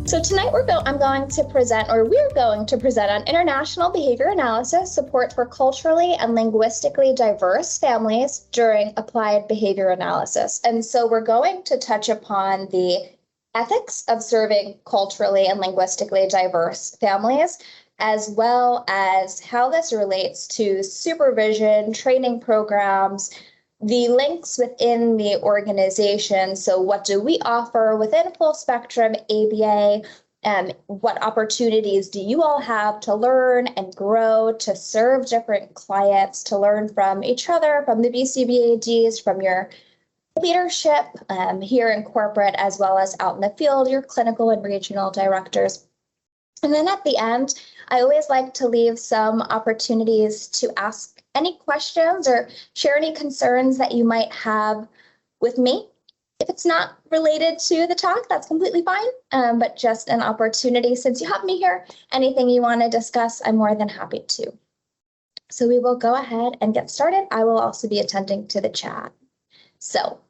So tonight we're going to present on international behavior analysis, support for culturally and linguistically diverse families during applied behavior analysis. And so we're going to touch upon the ethics of serving culturally and linguistically diverse families, as well as how this relates to supervision, training programs, the links within the organization. So what do we offer within full spectrum ABA? What opportunities do you all have to learn and grow, to serve different clients, to learn from each other, from the BCBA-Ds, from your leadership here in corporate, as well as out in the field, your clinical and regional directors. And then at the end, I always like to leave some opportunities to ask any questions or share any concerns that you might have with me. If it's not related to the talk, that's completely fine, but just an opportunity since you have me here. Anything you want to discuss, I'm more than happy to. So we will go ahead and get started. I will also be attending to the chat. So,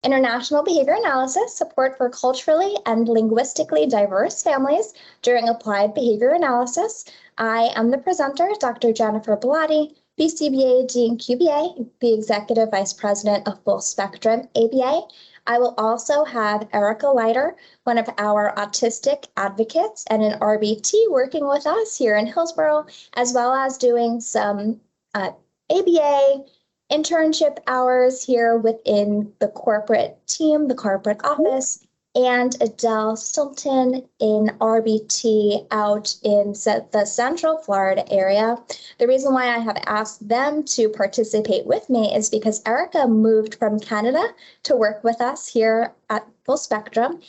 international behavior analysis, support for culturally and linguistically diverse families during applied behavior analysis. I am the presenter, Dr. Jennifer Bellotti, BCBA-D and QBA, the Executive Vice President of Full Spectrum ABA. I will also have Erica Leiter, one of our autistic advocates and an RBT working with us here in Hillsborough, as well as doing some ABA internship hours here within the corporate team, the corporate office, and Adele Stilton in RBT out in the Central Florida area. The reason why I have asked them to participate with me is because Erica moved from Canada to work with us here at Full Spectrum,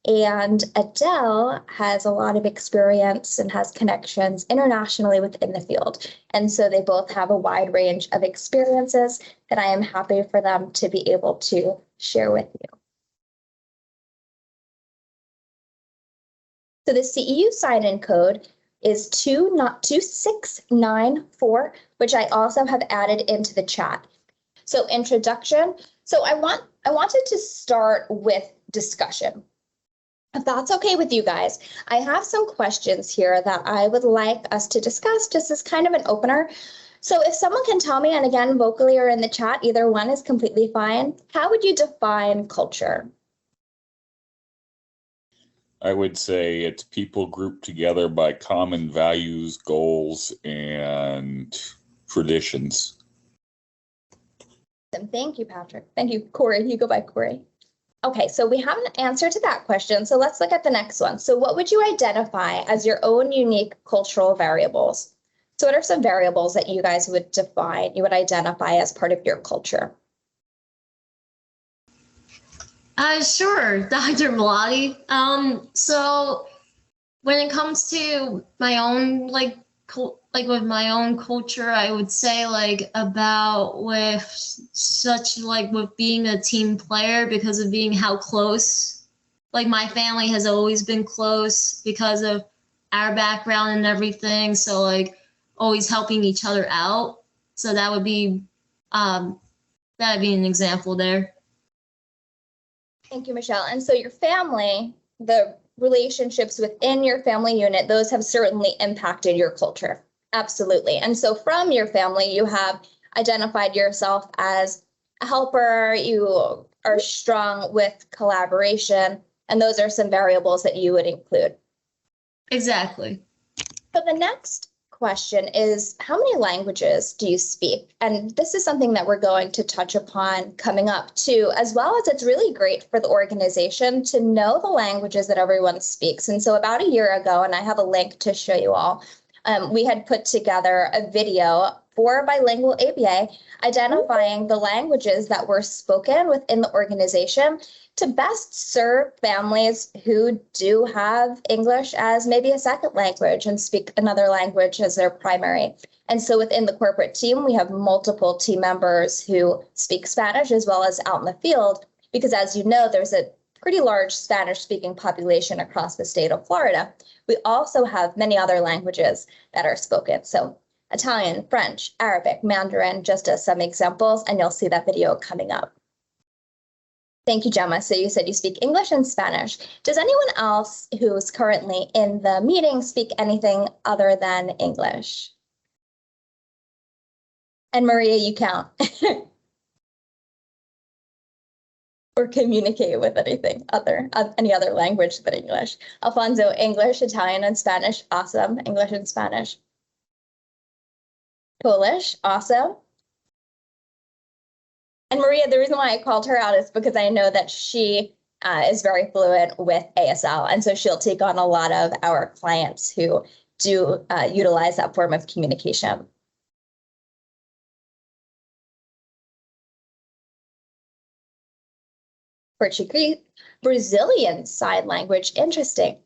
and Adele has a lot of experience and has connections internationally within the field. And so they both have a wide range of experiences that I am happy for them to be able to share with you. So the CEU sign-in code is 2694, which I also have added into the chat. So introduction. So I wanted to start with discussion. If that's okay with you guys, I have some questions here that I would like us to discuss just as kind of an opener. So if someone can tell me, and again, vocally or in the chat, either one is completely fine, how would you define culture? I would say it's people grouped together by common values, goals, and traditions. Thank you, Patrick. Thank you, Corey. You go by Corey. Okay, so we have an answer to that question. So let's look at the next one. So what would you identify as your own unique cultural variables? So what are some variables that you guys would define, you would identify as part of your culture? Sure, Dr. Bellotti. So when it comes to my own with my own culture, I would say with being a team player, because of being how close, my family has always been close because of our background and everything. So always helping each other out. So that would be an example there. Thank you, Michelle. And so your family, the relationships within your family unit, those have certainly impacted your culture. Absolutely. And so from your family, you have identified yourself as a helper, you are strong with collaboration, and those are some variables that you would include. Exactly. So the next question is, how many languages do you speak? And this is something that we're going to touch upon coming up too, as well as it's really great for the organization to know the languages that everyone speaks. And so about a year ago, and I have a link to show you all, we had put together a video for bilingual ABA identifying the languages that were spoken within the organization to best serve families who do have English as maybe a second language and speak another language as their primary. And so within the corporate team, we have multiple team members who speak Spanish as well as out in the field, because as you know, there's a pretty large Spanish-speaking population across the state of Florida. We also have many other languages that are spoken. So Italian, French, Arabic, Mandarin, just as some examples, and you'll see that video coming up. Thank you, Gemma. So you said you speak English and Spanish. Does anyone else who's currently in the meeting speak anything other than English? And Maria, you count. Or communicate with anything other, any other language than English. Alfonso, English, Italian, and Spanish. Awesome. English and Spanish. Polish. Awesome. And Maria, the reason why I called her out is because I know that she is very fluent with ASL. And so she'll take on a lot of our clients who do utilize that form of communication. Portuguese, Brazilian sign language, interesting.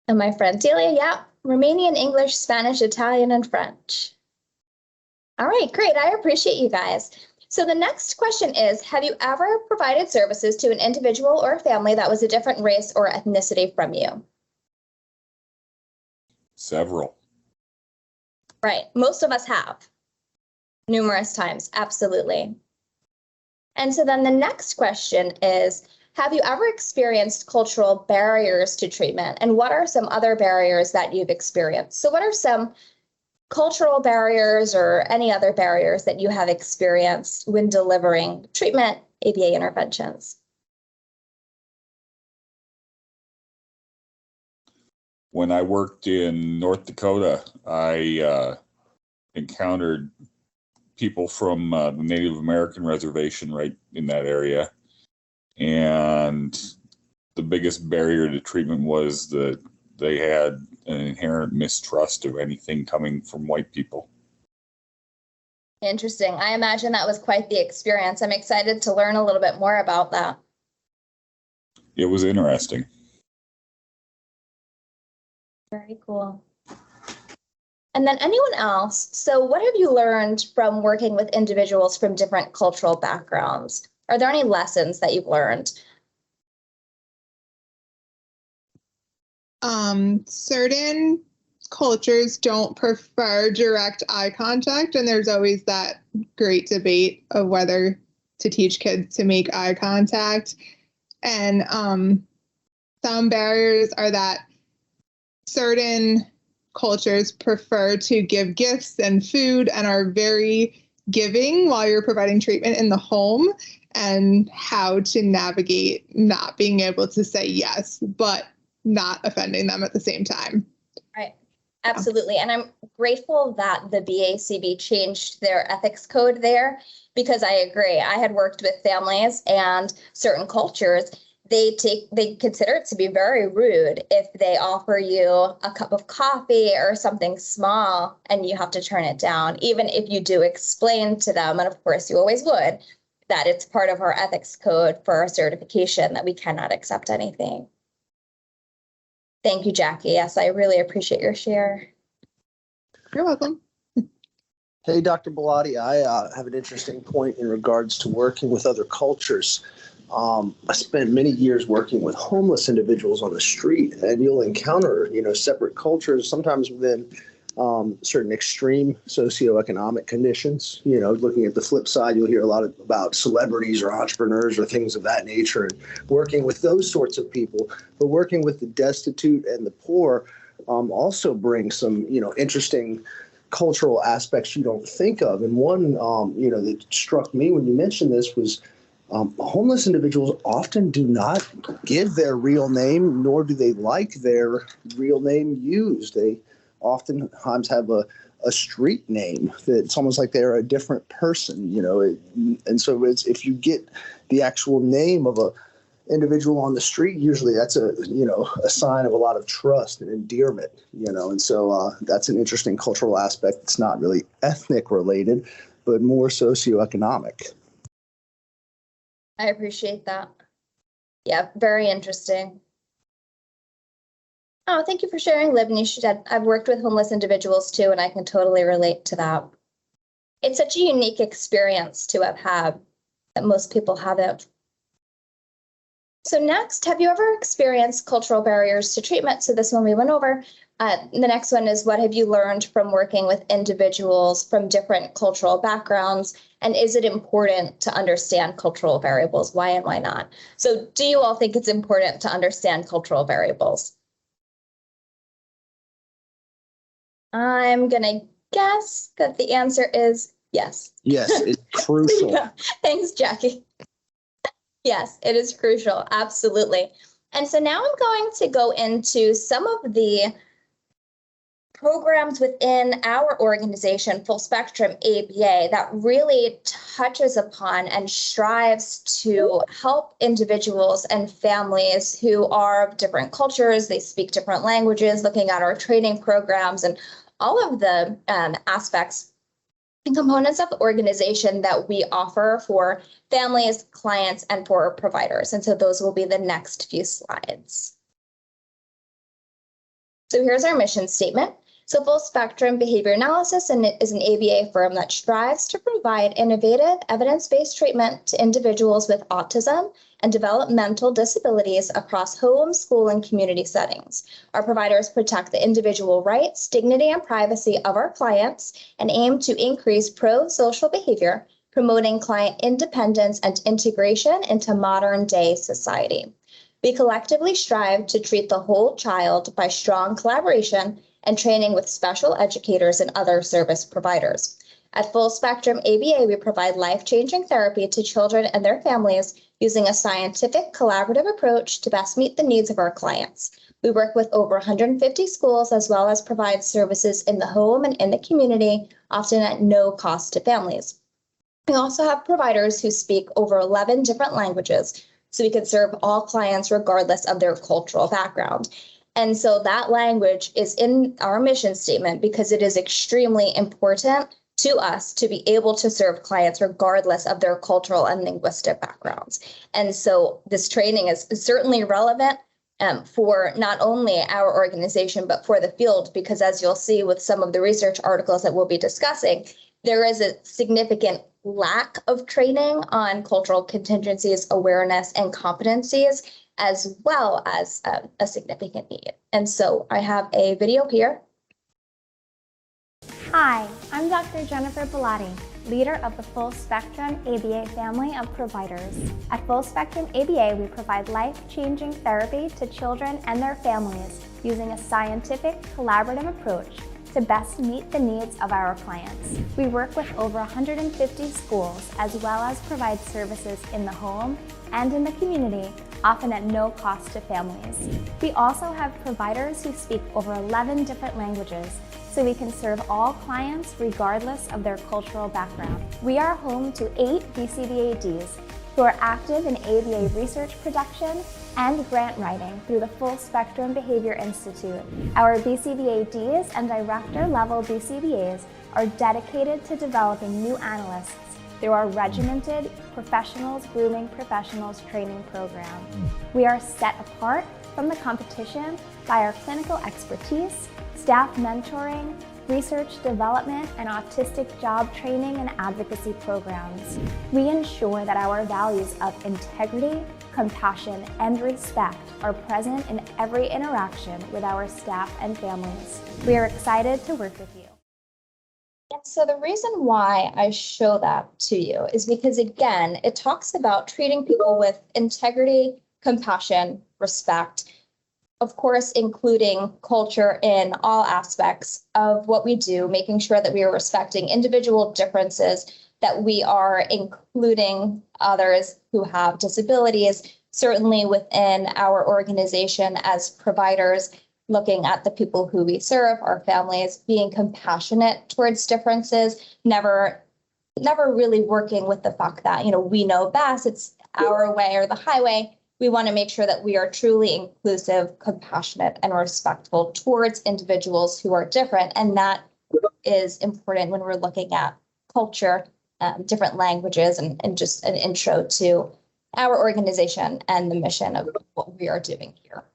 And my friend Delia, yeah, Romanian, English, Spanish, Italian, and French. All right, great. I appreciate you guys. So the next question is, have you ever provided services to an individual or a family that was a different race or ethnicity from you? Several. Right. Most of us have. Numerous times. Absolutely. And so then the next question is, have you ever experienced cultural barriers to treatment? And what are some other barriers that you've experienced? So what are some cultural barriers or any other barriers that you have experienced when delivering treatment ABA interventions? When I worked in North Dakota, I encountered people from the Native American reservation right in that area. And the biggest barrier to treatment was that they had an inherent mistrust of anything coming from white people. Interesting. I imagine that was quite the experience. I'm excited to learn a little bit more about that. It was interesting. Very cool. And then anyone else? So what have you learned from working with individuals from different cultural backgrounds? Are there any lessons that you've learned? Certain cultures don't prefer direct eye contact, and there's always that great debate of whether to teach kids to make eye contact. And some barriers are that certain cultures prefer to give gifts and food and are very giving while you're providing treatment in the home, and how to navigate not being able to say yes, but not offending them at the same time. Right. Absolutely. And I'm grateful that the BACB changed their ethics code there, because I agree. I had worked with families and certain cultures. They consider it to be very rude if they offer you a cup of coffee or something small and you have to turn it down, even if you do explain to them, and of course you always would, that it's part of our ethics code for our certification that we cannot accept anything. Thank you, Jackie. Yes, I really appreciate your share. You're welcome. Hey, Dr. Bellotti, I have an interesting point in regards to working with other cultures. I spent many years working with homeless individuals on the street, and you'll encounter, separate cultures, sometimes within certain extreme socioeconomic conditions. Looking at the flip side, you'll hear a lot about celebrities or entrepreneurs or things of that nature, and working with those sorts of people. But working with the destitute and the poor also brings some, interesting cultural aspects you don't think of. And one, that struck me when you mentioned this was homeless individuals often do not give their real name, nor do they like their real name used. They oftentimes have a street name that it's almost like they're a different person, and so if you get the actual name of a individual on the street, usually that's a sign of a lot of trust and endearment, and so that's an interesting cultural aspect. It's not really ethnic related, but more socioeconomic. I appreciate that. Yeah, very interesting. Oh, thank you for sharing, Libni. I've worked with homeless individuals too, and I can totally relate to that. It's such a unique experience to have had that most people haven't. So next, have you ever experienced cultural barriers to treatment? So this one we went over. The next one is, what have you learned from working with individuals from different cultural backgrounds? And is it important to understand cultural variables? Why and why not? So do you all think it's important to understand cultural variables? I'm going to guess that the answer is yes. Yes, it's crucial. Thanks, Jackie. Yes, it is crucial. Absolutely. And so now I'm going to go into some of the programs within our organization, Full Spectrum ABA, that really touches upon and strives to help individuals and families who are of different cultures, they speak different languages, looking at our training programs and all of the aspects and components of the organization that we offer for families, clients, and for providers. And so those will be the next few slides. So here's our mission statement. So Full Spectrum Behavior Analysis is an ABA firm that strives to provide innovative, evidence-based treatment to individuals with autism and developmental disabilities across home, school, and community settings. Our providers protect the individual rights, dignity, and privacy of our clients and aim to increase pro-social behavior, promoting client independence and integration into modern-day society. We collectively strive to treat the whole child by strong collaboration and training with special educators and other service providers. At Full Spectrum ABA, we provide life-changing therapy to children and their families using a scientific, collaborative approach to best meet the needs of our clients. We work with over 150 schools as well as provide services in the home and in the community, often at no cost to families. We also have providers who speak over 11 different languages, so we can serve all clients regardless of their cultural background. And so that language is in our mission statement because it is extremely important to us to be able to serve clients regardless of their cultural and linguistic backgrounds. And so this training is certainly relevant for not only our organization, but for the field, because as you'll see with some of the research articles that we'll be discussing, there is a significant lack of training on cultural contingencies, awareness, and competencies, as well as a significant need. And so I have a video here. Hi, I'm Dr. Jennifer Bellotti, leader of the Full Spectrum ABA family of providers. At Full Spectrum ABA, we provide life-changing therapy to children and their families using a scientific, collaborative approach to best meet the needs of our clients. We work with over 150 schools as well as provide services in the home and in the community, often at no cost to families. We also have providers who speak over 11 different languages, so we can serve all clients regardless of their cultural background. We are home to 8 BCBA-Ds who are active in ABA research production and grant writing through the Full Spectrum Behavior Institute. Our BCBA-Ds and director-level BCBAs are dedicated to developing new analysts through our regimented Professionals Grooming Professionals training program. We are set apart from the competition by our clinical expertise, staff mentoring, research development, and autistic job training and advocacy programs. We ensure that our values of integrity, compassion, and respect are present in every interaction with our staff and families. We are excited to work with you. And so the reason why I show that to you is because, again, it talks about treating people with integrity, compassion, respect, of course, including culture in all aspects of what we do, making sure that we are respecting individual differences, that we are including others who have disabilities, certainly within our organization as providers, looking at the people who we serve, our families, being compassionate towards differences, never really working with the fact that, we know best, it's our way or the highway. We want to make sure that we are truly inclusive, compassionate, and respectful towards individuals who are different. And that is important when we're looking at culture, different languages, and just an intro to our organization and the mission of what we are doing here.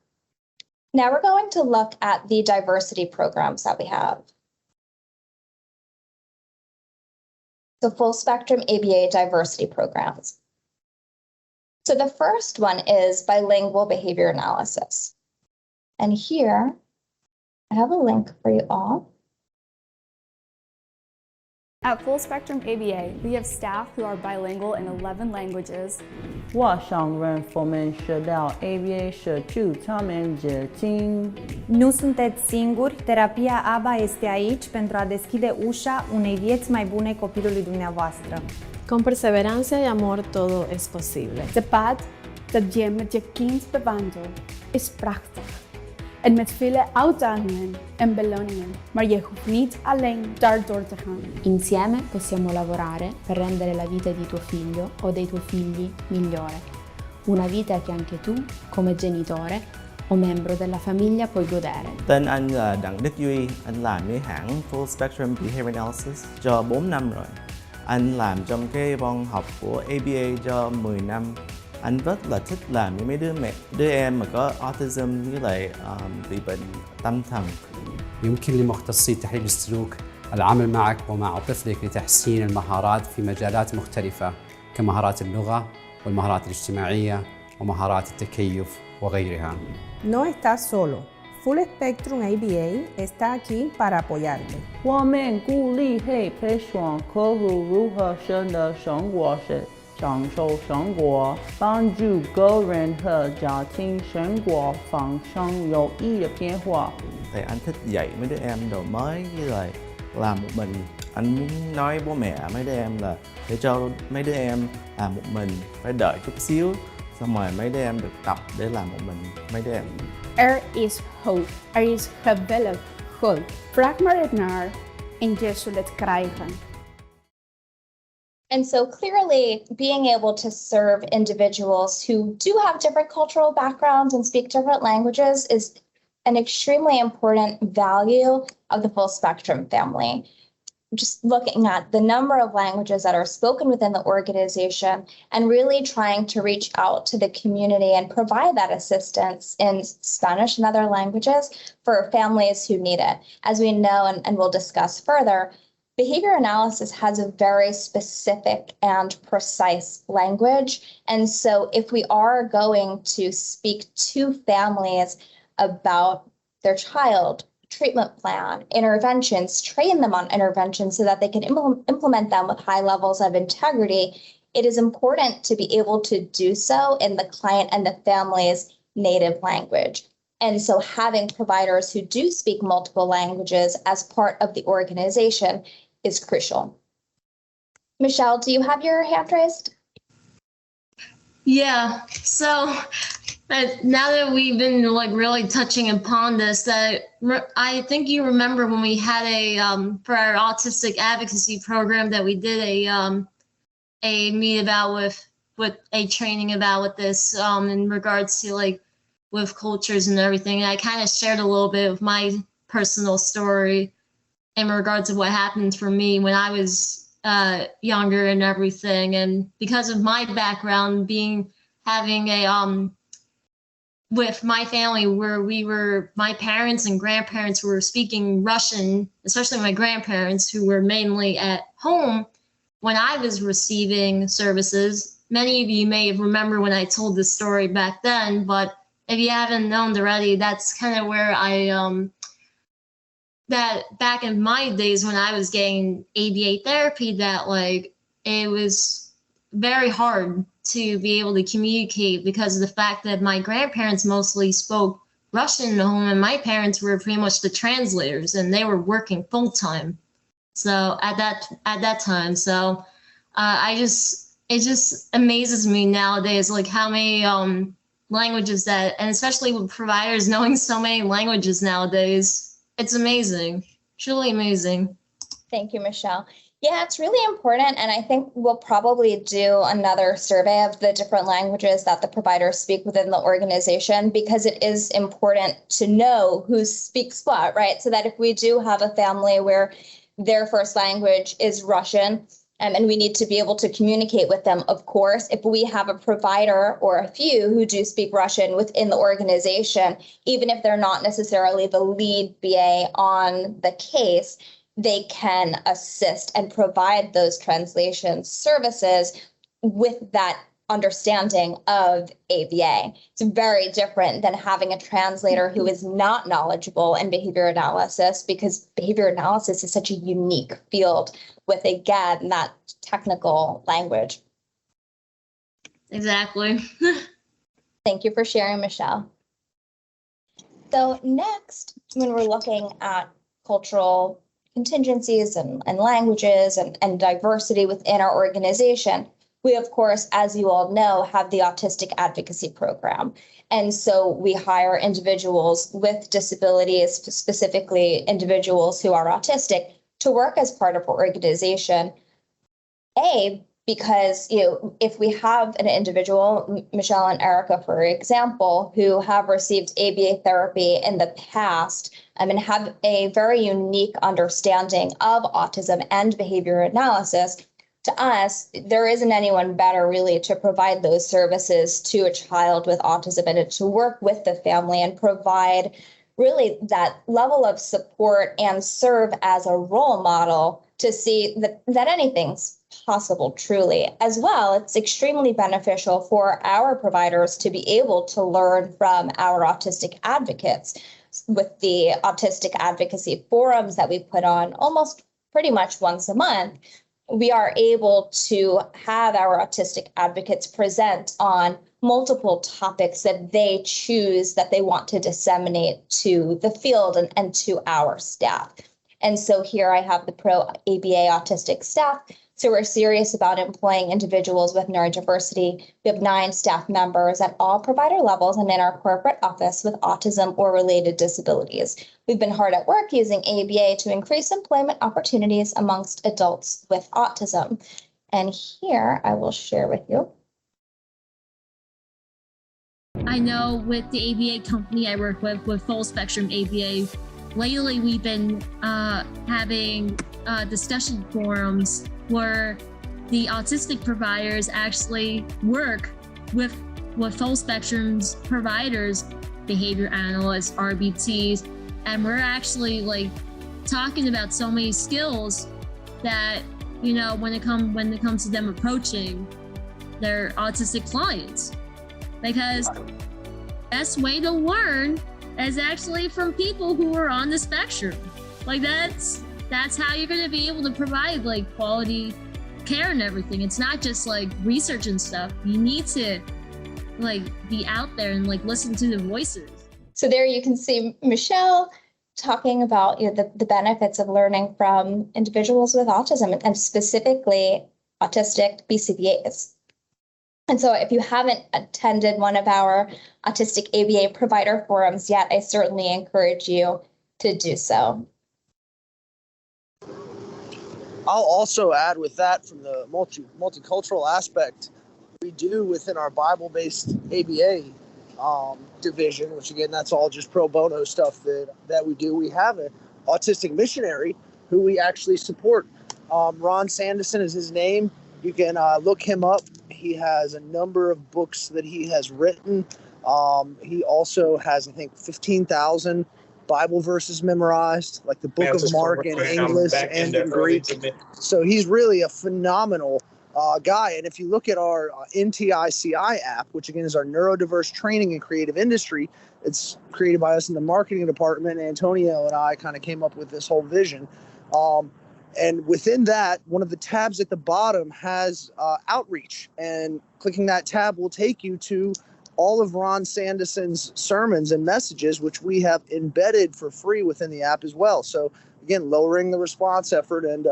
Now we're going to look at the diversity programs that we have. So Full Spectrum ABA diversity programs. So the first one is bilingual behavior analysis. And here I have a link for you all. At Full Spectrum ABA, we have staff who are bilingual in 11 languages. 我想让我们学到 ABA 社区他们接近。 Nu sunteți singuri, terapia ABA este aici pentru a deschide ușa unei vieți mai bune copilului dumneavoastră. Con perseverancia y amor todo es posible. Het pad dat je met je kind bewandelt is prachtig. En met vele uitdagingen en beloningen, maar je hoeft niet alleen daardoor te gaan. Insieme possiamo lavorare per rendere la vita di tuo figlio o dei tuoi figli migliore. Una vita che anche tu, come genitore o membro della famiglia, puoi godere. Tên anh là Đặng Đức Duy, anh làm với hãng Full Spectrum Behavior Analysts cho 4 năm rồi. Anh làm trong cái văn học của ABA cho 10 năm. Anh rất là thích làm với mấy đứa em mà có autism với lại bị bệnh tâm thần. يمكن لمختصي تحليل السلوك العمل معك ومع طفلك لتحسين المهارات في مجالات مختلفة كمهارات اللغة والمهارات الاجتماعية ومهارات التكيف وغيرها. No estás solo. Full Spectrum ABA está aquí para apoyarte. 我们鼓励和培训客户如何选择生活时享受生活，帮助个人和家庭生活发生有益的变化。 Thì anh thích dạy mấy đứa em đồ mới với lại làm một mình. Anh muốn nói bố mẹ mấy đứa em là để cho mấy đứa em làm một mình, phải đợi chút xíu, xong rồi mấy đứa em được tập để làm một mình mấy đứa em. Is hoop. Is gewillig hulp. Vraag maar het naar en je zult het krijgen. And so clearly, being able to serve individuals who do have different cultural backgrounds and speak different languages is an extremely important value of the Full Spectrum family. Just looking at the number of languages that are spoken within the organization and really trying to reach out to the community and provide that assistance in Spanish and other languages for families who need it. As we know, and we'll discuss further, behavior analysis has a very specific and precise language. And so if we are going to speak to families about their child, treatment plan, interventions, train them on interventions so that they can implement them with high levels of integrity, it is important to be able to do so in the client and the family's native language. And so having providers who do speak multiple languages as part of the organization is crucial. Michelle, do you have your hand raised? Yeah, so now that we've been really touching upon this, I think you remember when we had for our autistic advocacy program that we did a meet about with a training about with this in regards to with cultures and everything. And I kind of shared a little bit of my personal story in regards to what happened for me when I was younger and everything. And because of my background having with my family where my parents and grandparents were speaking Russian, especially my grandparents who were mainly at home when I was receiving services. Many of you may remember when I told this story back then, but if you haven't known already, that's kind of where that back in my days when I was getting ABA therapy, that it was very hard to be able to communicate because of the fact that my grandparents mostly spoke Russian at home and my parents were pretty much the translators and they were working full time. So at that time, so it just amazes me nowadays, how many languages and especially with providers knowing so many languages nowadays. It's amazing, truly amazing. Thank you, Michelle. Yeah, it's really important. And I think we'll probably do another survey of the different languages that the providers speak within the organization, because it is important to know who speaks what, right? So that if we do have a family where their first language is Russian, and we need to be able to communicate with them, of course, if we have a provider or a few who do speak Russian within the organization, even if they're not necessarily the lead BA on the case, they can assist and provide those translation services with that understanding of ABA. It's very different than having a translator who is not knowledgeable in behavior analysis, because behavior analysis is such a unique field with, again, that technical language. Exactly. Thank you for sharing, Michelle. So next, when we're looking at cultural contingencies and languages and diversity within our organization, we, of course, as you all know, have the Autistic Advocacy Program. And so we hire individuals with disabilities, specifically individuals who are autistic, to work as part of our organization. Because, if we have an individual, Michelle and Erica, for example, who have received ABA therapy in the past and have a very unique understanding of autism and behavior analysis, to us, there isn't anyone better really to provide those services to a child with autism and to work with the family and provide really that level of support and serve as a role model to see that anything's possible, truly. As well, it's extremely beneficial for our providers to be able to learn from our autistic advocates. With the autistic advocacy forums that we put on almost pretty much once a month, we are able to have our autistic advocates present on multiple topics that they choose that they want to disseminate to the field and to our staff. And so here I have the pro ABA autistic staff. So we're serious about employing individuals with neurodiversity. We have 9 staff members at all provider levels and in our corporate office with autism or related disabilities. We've been hard at work using ABA to increase employment opportunities amongst adults with autism. And here I will share with you. I know with the ABA company I work with Full Spectrum ABA, lately we've been having discussion forums where the autistic providers actually work with Full Spectrum's providers, behavior analysts, RBTs, and we're actually like talking about so many skills that, when it comes to them approaching their autistic clients, because best way to learn is actually from people who are on the spectrum. Like that's how you're going to be able to provide like quality care and everything. It's not just like research and stuff. You need to like be out there and like listen to the voices. So there you can see Michelle talking about the benefits of learning from individuals with autism and specifically autistic BCBAs. And so if you haven't attended one of our autistic ABA provider forums yet, I certainly encourage you to do so. I'll also add with that, from the multicultural aspect, we do within our Bible-based ABA division, which again, that's all just pro bono stuff that we do. We have an autistic missionary who we actually support. Ron Sanderson is his name. You can look him up. He has a number of books that he has written. He also has, I think, 15,000 Bible verses memorized, like the book of Mark in English and in Greek. So he's really a phenomenal guy. And if you look at our NTICI app, which again is our neurodiverse training and creative industry, it's created by us in the marketing department. Antonio and I kind of came up with this whole vision. And within that, one of the tabs at the bottom has outreach, and clicking that tab will take you to all of Ron Sanderson's sermons and messages, which we have embedded for free within the app as well. So again, lowering the response effort and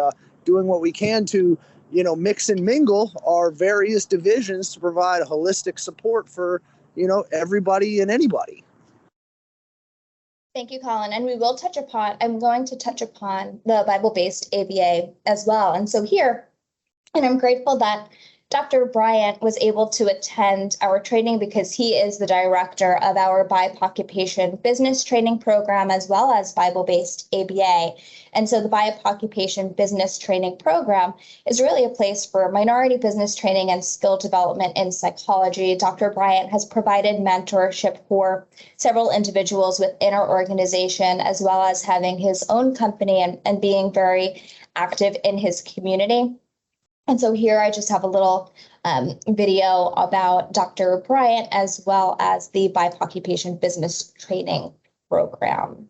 doing what we can to, mix and mingle our various divisions to provide holistic support for, everybody and anybody. Thank you, Colin. And I'm going to touch upon the Bible-based ABA as well. And so here, and I'm grateful that Dr. Bryant was able to attend our training because he is the director of our BIPOC occupation business training program as well as Bible-based ABA. And so the BIPOC occupation business training program is really a place for minority business training and skill development in psychology. Dr. Bryant has provided mentorship for several individuals within our organization, as well as having his own company and being very active in his community. And so here I just have a little video about Dr. Bryant as well as the BIPOC Patient Business Training Program.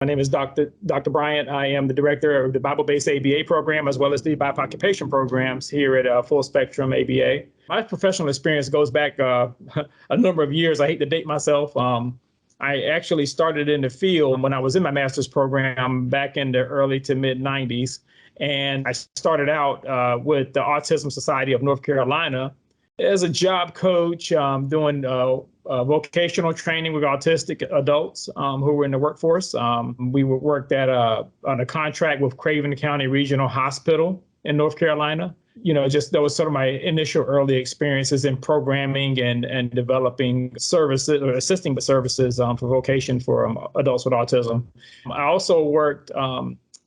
My name is Dr. Bryant. I am the director of the Bible-based ABA program as well as the BIPOC occupation programs here at Full Spectrum ABA. My professional experience goes back a number of years. I hate to date myself. I actually started in the field when I was in my master's program back in the early to mid 90s. And I started out with the Autism Society of North Carolina as a job coach, doing vocational training with autistic adults who were in the workforce. We worked on a contract with Craven County Regional Hospital in North Carolina. Just that was sort of my initial early experiences in programming and developing services or assisting with services for vocation for adults with autism. I also worked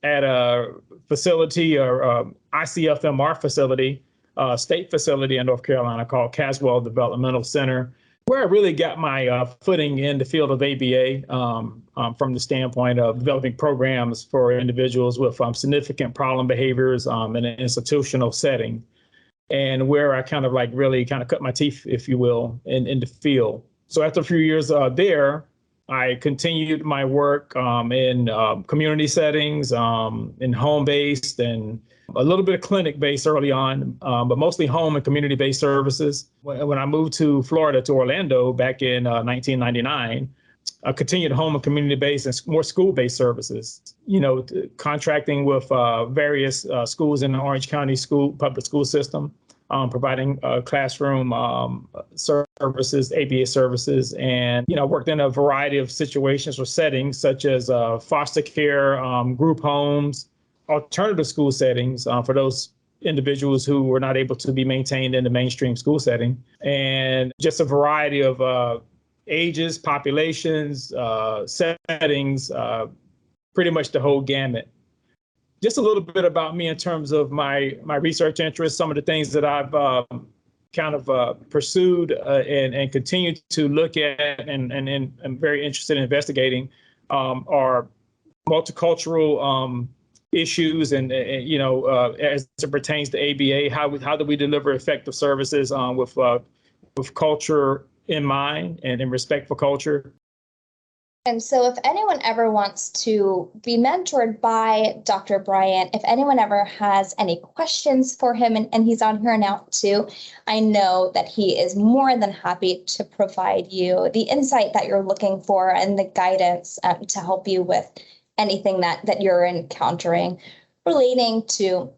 at a facility or ICFMR facility, state facility in North Carolina called Caswell Developmental Center, where I really got my footing in the field of ABA from the standpoint of developing programs for individuals with significant problem behaviors in an institutional setting, and where I kind of really cut my teeth, if you will, in the field. So after a few years there, I continued my work in community settings, in home-based and a little bit of clinic-based early on, but mostly home and community-based services. When I moved to Florida, to Orlando back in 1999, I continued home and community-based and more school-based services, contracting with various schools in the Orange County public school system, providing classroom services, ABA services, and worked in a variety of situations or settings such as foster care, group homes, alternative school settings for those individuals who were not able to be maintained in the mainstream school setting, and just a variety of ages, populations, settings, pretty much the whole gamut. Just a little bit about me in terms of my research interests, some of the things that I've pursued and continue to look at and I'm very interested in investigating are multicultural issues and as it pertains to ABA, how do we deliver effective services with culture in mind and in respect for culture. And so if anyone ever wants to be mentored by Dr. Bryant, if anyone ever has any questions for him, and he's on here now too, I know that he is more than happy to provide you the insight that you're looking for and the guidance to help you with anything that you're encountering relating to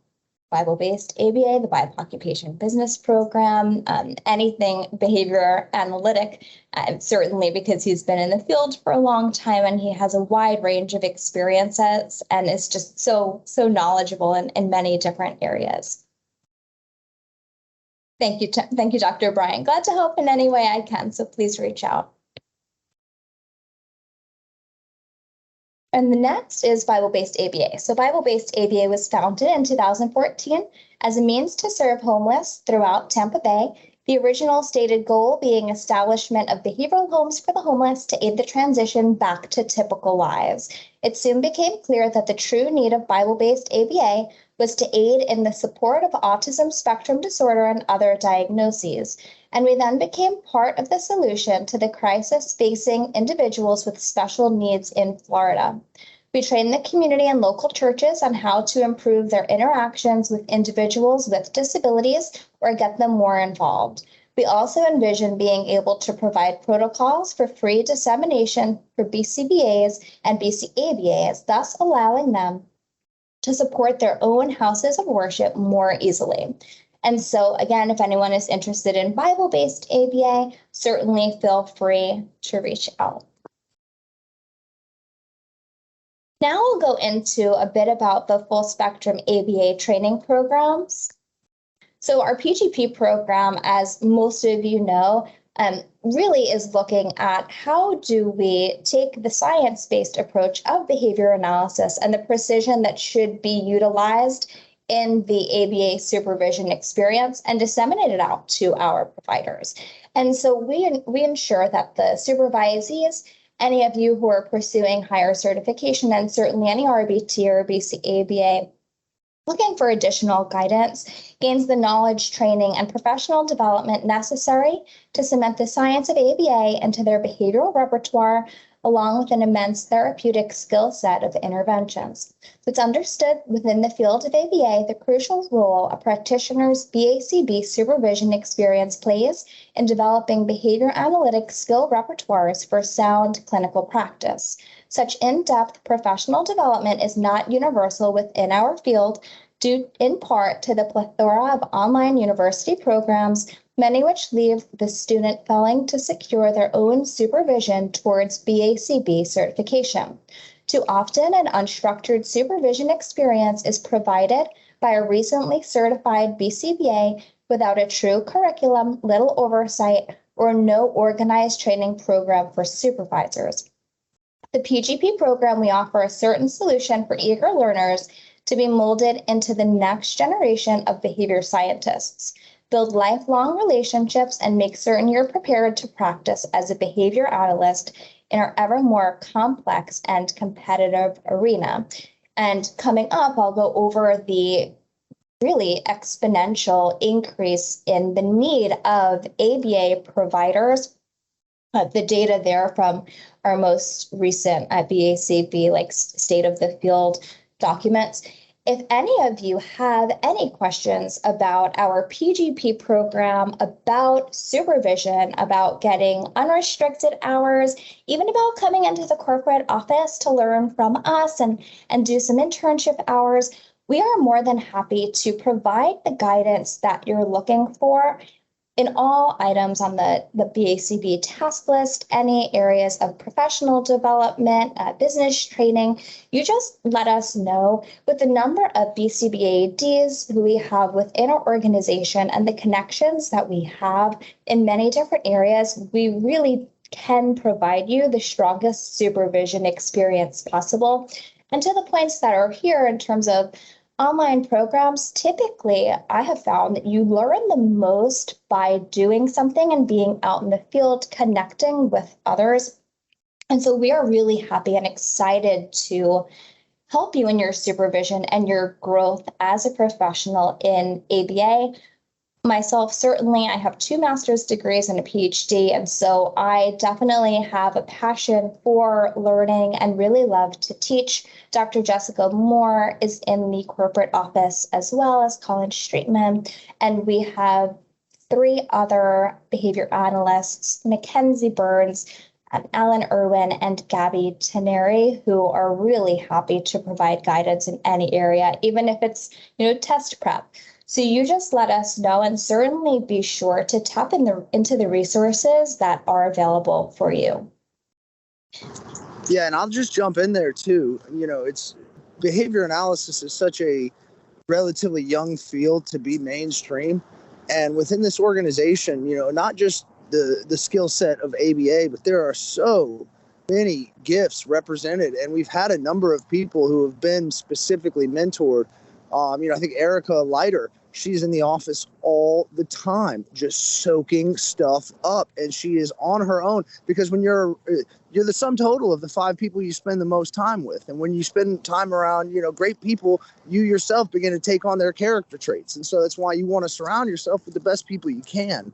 Bible-based ABA, the BIPOC Patient Business Program, anything behavior analytic, certainly because he's been in the field for a long time and he has a wide range of experiences and is just so knowledgeable in many different areas. Thank you, Dr. Bryant. Glad to help in any way I can, so please reach out. And the next is Bible-based ABA. So Bible-based ABA was founded in 2014 as a means to serve homeless throughout Tampa Bay, the original stated goal being establishment of behavioral homes for the homeless to aid the transition back to typical lives. It soon became clear that the true need of Bible-based ABA was to aid in the support of autism spectrum disorder and other diagnoses. And we then became part of the solution to the crisis facing individuals with special needs in Florida. We train the community and local churches on how to improve their interactions with individuals with disabilities or get them more involved. We also envision being able to provide protocols for free dissemination for BCBAs and BCBA-Ds, thus allowing them to support their own houses of worship more easily. And so, again, if anyone is interested in Bible-based ABA, certainly feel free to reach out. Now we'll go into a bit about the full spectrum ABA training programs. So our PGP program, as most of you know, really is looking at how do we take the science-based approach of behavior analysis and the precision that should be utilized in the ABA supervision experience and disseminate it out to our providers. And so we ensure that the supervisees, any of you who are pursuing higher certification, and certainly any RBT or BCBA looking for additional guidance gains the knowledge, training, and professional development necessary to cement the science of ABA into their behavioral repertoire, along with an immense therapeutic skill set of interventions. It's understood within the field of ABA the crucial role a practitioner's BACB supervision experience plays in developing behavior analytic skill repertoires for sound clinical practice. Such in-depth professional development is not universal within our field, due in part to the plethora of online university programs, many which leave the student failing to secure their own supervision towards BACB certification. Too often, an unstructured supervision experience is provided by a recently certified BCBA without a true curriculum, little oversight, or no organized training program for supervisors. The PGP program, we offer a certain solution for eager learners to be molded into the next generation of behavior scientists, build lifelong relationships, and make certain you're prepared to practice as a behavior analyst in our ever more complex and competitive arena. And coming up, I'll go over the really exponential increase in the need of ABA providers. The data there from our most recent BACB, state of the field documents. If any of you have any questions about our PGP program, about supervision, about getting unrestricted hours, even about coming into the corporate office to learn from us and do some internship hours, we are more than happy to provide the guidance that you're looking for in all items on the BACB task list, any areas of professional development, business training. You just let us know. With the number of BCBA-Ds who we have within our organization and the connections that we have in many different areas, we really can provide you the strongest supervision experience possible. And to the points that are here in terms of online programs, typically I have found that you learn the most by doing something and being out in the field, connecting with others. And so we are really happy and excited to help you in your supervision and your growth as a professional in ABA. Myself, certainly, I have 2 master's degrees and a PhD, and so I definitely have a passion for learning and really love to teach. Dr. Jessica Moore is in the corporate office as well as Colin Streetman, and we have 3 other behavior analysts, Mackenzie Burns, Alan Irwin, and Gabby Teneri, who are really happy to provide guidance in any area, even if it's test prep. So you just let us know, and certainly be sure to tap into the resources that are available for you. Yeah, and I'll just jump in there too. It's behavior analysis is such a relatively young field to be mainstream. And within this organization, not just the skill set of ABA, but there are so many gifts represented. And we've had a number of people who have been specifically mentored. I think Erica Leiter, she's in the office all the time, just soaking stuff up. And she is on her own, because when you're the sum total of the 5 people you spend the most time with. And when you spend time around, great people, you yourself begin to take on their character traits. And so that's why you want to surround yourself with the best people you can.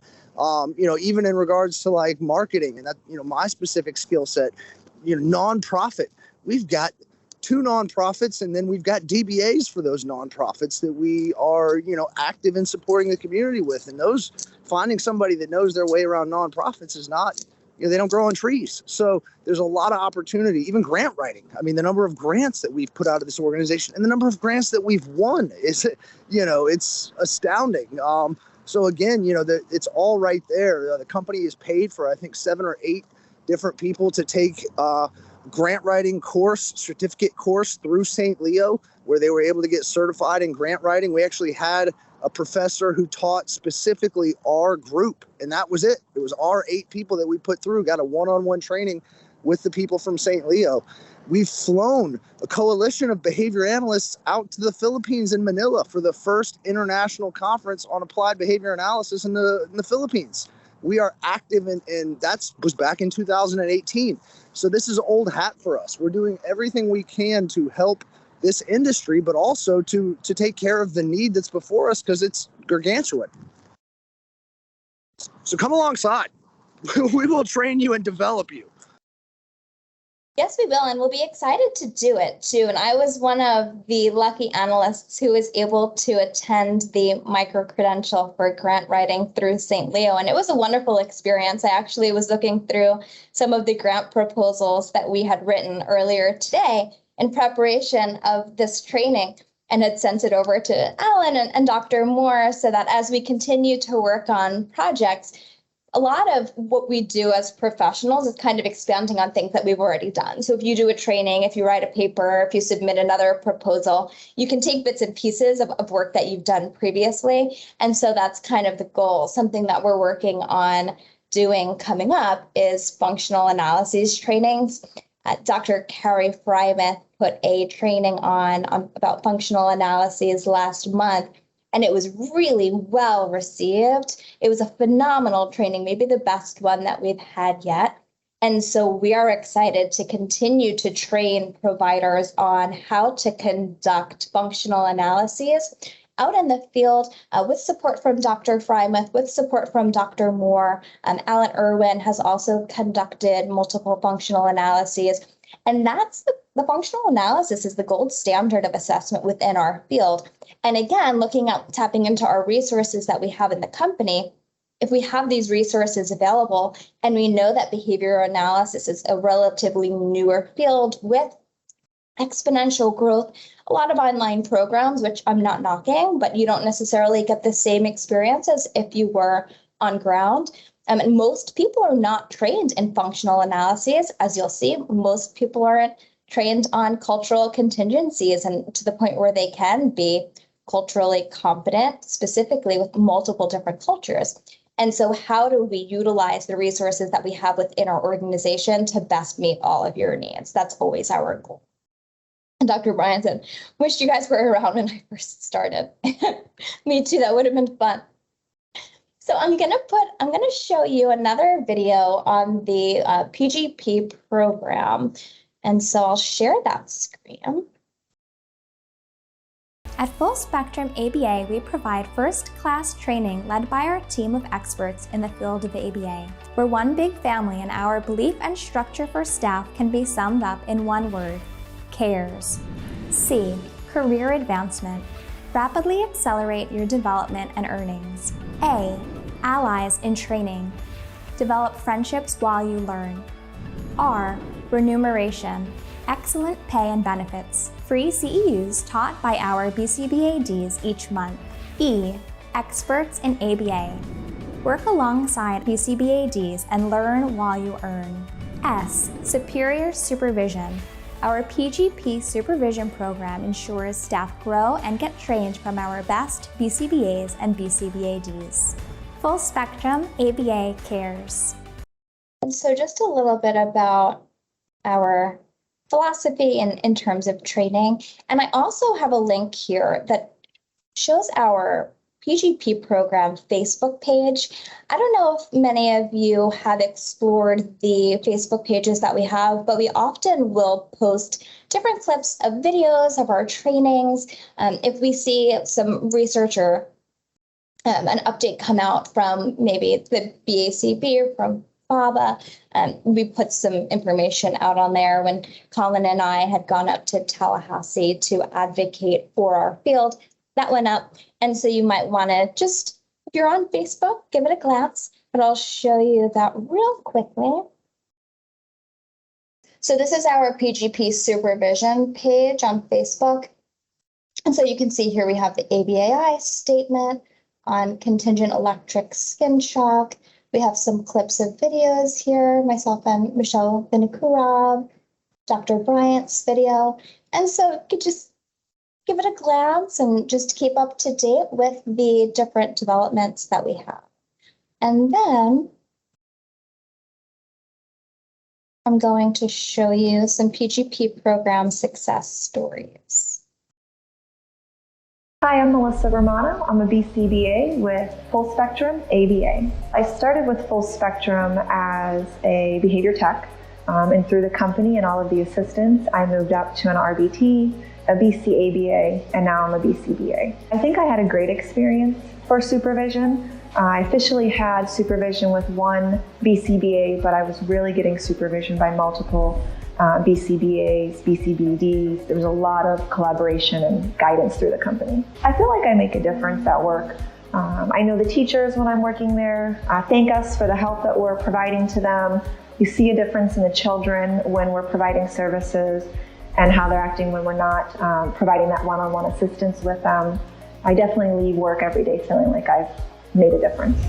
Even in regards to like marketing and that, my specific skill set, nonprofit, we've got 2 nonprofits, and then we've got DBAs for those nonprofits that we are, active in supporting the community with. And those, finding somebody that knows their way around nonprofits is not, they don't grow on trees. So there's a lot of opportunity, even grant writing. I mean, the number of grants that we've put out of this organization and the number of grants that we've won is, it's astounding. So again, it's all right there. The company is paid for, I think, 7 or 8 different people to take grant writing course, certificate course through St. Leo, where they were able to get certified in grant writing. We actually had a professor who taught specifically our group, and that was it. It was our 8 people that we put through, got a one-on-one training with the people from St. Leo. We've flown a coalition of behavior analysts out to the Philippines in Manila for the first international conference on applied behavior analysis in the Philippines. We are active and that was back in 2018. So this is old hat for us. We're doing everything we can to help this industry, but also to take care of the need that's before us, because it's gargantuan. So come alongside. We will train you and develop you. Yes, we will, and we'll be excited to do it too. And I was one of the lucky analysts who was able to attend the micro-credential for grant writing through St. Leo, and it was a wonderful experience. I actually was looking through some of the grant proposals that we had written earlier today in preparation of this training, and had sent it over to Alan and Dr. Moore, so that as we continue to work on projects, a lot of what we do as professionals is kind of expanding on things that we've already done. So if you do a training, if you write a paper, if you submit another proposal, you can take bits and pieces of work that you've done previously. And so that's kind of the goal. Something that we're working on doing coming up is functional analyses trainings. Dr. Carrie Frymouth put a training on about functional analyses last month, and it was really well received. It was a phenomenal training, maybe the best one that we've had yet. And so we are excited to continue to train providers on how to conduct functional analyses out in the field with support from Dr. Frymouth, with support from Dr. Moore. Alan Irwin has also conducted multiple functional analyses. And that's the functional analysis is the gold standard of assessment within our field. And again, tapping into our resources that we have in the company, if we have these resources available and we know that behavioral analysis is a relatively newer field with exponential growth, a lot of online programs, which I'm not knocking, but you don't necessarily get the same experience as if you were on ground. And most people are not trained in functional analyses. As you'll see, most people aren't trained on cultural contingencies, and to the point where they can be culturally competent, specifically with multiple different cultures. And so how do we utilize the resources that we have within our organization to best meet all of your needs? That's always our goal. And Dr. Bryan said, wish you guys were around when I first started. Me too, that would have been fun. So I'm gonna show you another video on the PGP program. And so I'll share that screen. At Full Spectrum ABA, we provide first-class training led by our team of experts in the field of ABA. We're one big family, and our belief and structure for staff can be summed up in one word: CARES. C, career advancement. Rapidly accelerate your development and earnings. A, allies in training. Develop friendships while you learn. R, remuneration. Excellent pay and benefits. Free CEUs taught by our BCBA-Ds each month. E, experts in ABA. Work alongside BCBA-Ds and learn while you earn. S, superior supervision. Our PGP supervision program ensures staff grow and get trained from our best BCBAs and BCBA-Ds. Full Spectrum ABA cares. And so just a little bit about our philosophy in terms of training. And I also have a link here that shows our PGP program Facebook page. I don't know if many of you have explored the Facebook pages that we have, but we often will post different clips of videos of our trainings. If we see some research or an update come out from maybe the BACB or from BABA, we put some information out on there when Colin and I had gone up to Tallahassee to advocate for our field. That went up. And so you might want to just, if you're on Facebook, give it a glance, but I'll show you that real quickly. So this is our PGP supervision page on Facebook. And so you can see here we have the ABAI statement on contingent electric skin shock. We have some clips of videos here, myself and Michelle Vinokurov, Dr. Bryant's video. And so you could just give it a glance and just keep up to date with the different developments that we have. And then I'm going to show you some PGP program success stories. Hi, I'm Melissa Romano. I'm a BCBA with Full Spectrum ABA. I started with Full Spectrum as a behavior tech, And through the company and all of the assistants, I moved up to an RBT, a BCABA, and now I'm a BCBA. I think I had a great experience for supervision. I officially had supervision with one BCBA, but I was really getting supervision by multiple BCBAs, BCBA-Ds. There was a lot of collaboration and guidance through the company. I feel like I make a difference at work. I know the teachers when I'm working there thank us for the help that we're providing to them. You see a difference in the children when we're providing services and how they're acting when we're not providing that one-on-one assistance with them. I definitely leave work every day feeling like I've made a difference.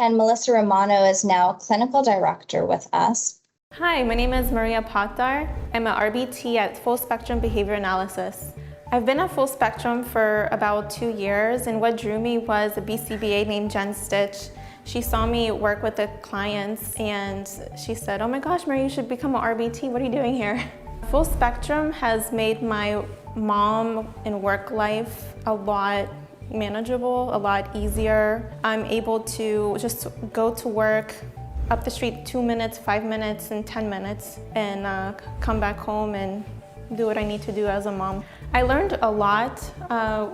And Melissa Romano is now clinical director with us. Hi, my name is Maria Potdar. I'm an RBT at Full Spectrum Behavior Analysis. I've been at Full Spectrum for about 2 years, and what drew me was a BCBA named Jen Stitch. She saw me work with the clients and she said, "Oh my gosh, Maria, you should become an RBT. What are you doing here?" Full Spectrum has made my mom and work life a lot manageable, a lot easier. I'm able to just go to work up the street 2 minutes, 5 minutes, and 10 minutes and come back home and do what I need to do as a mom. I learned a lot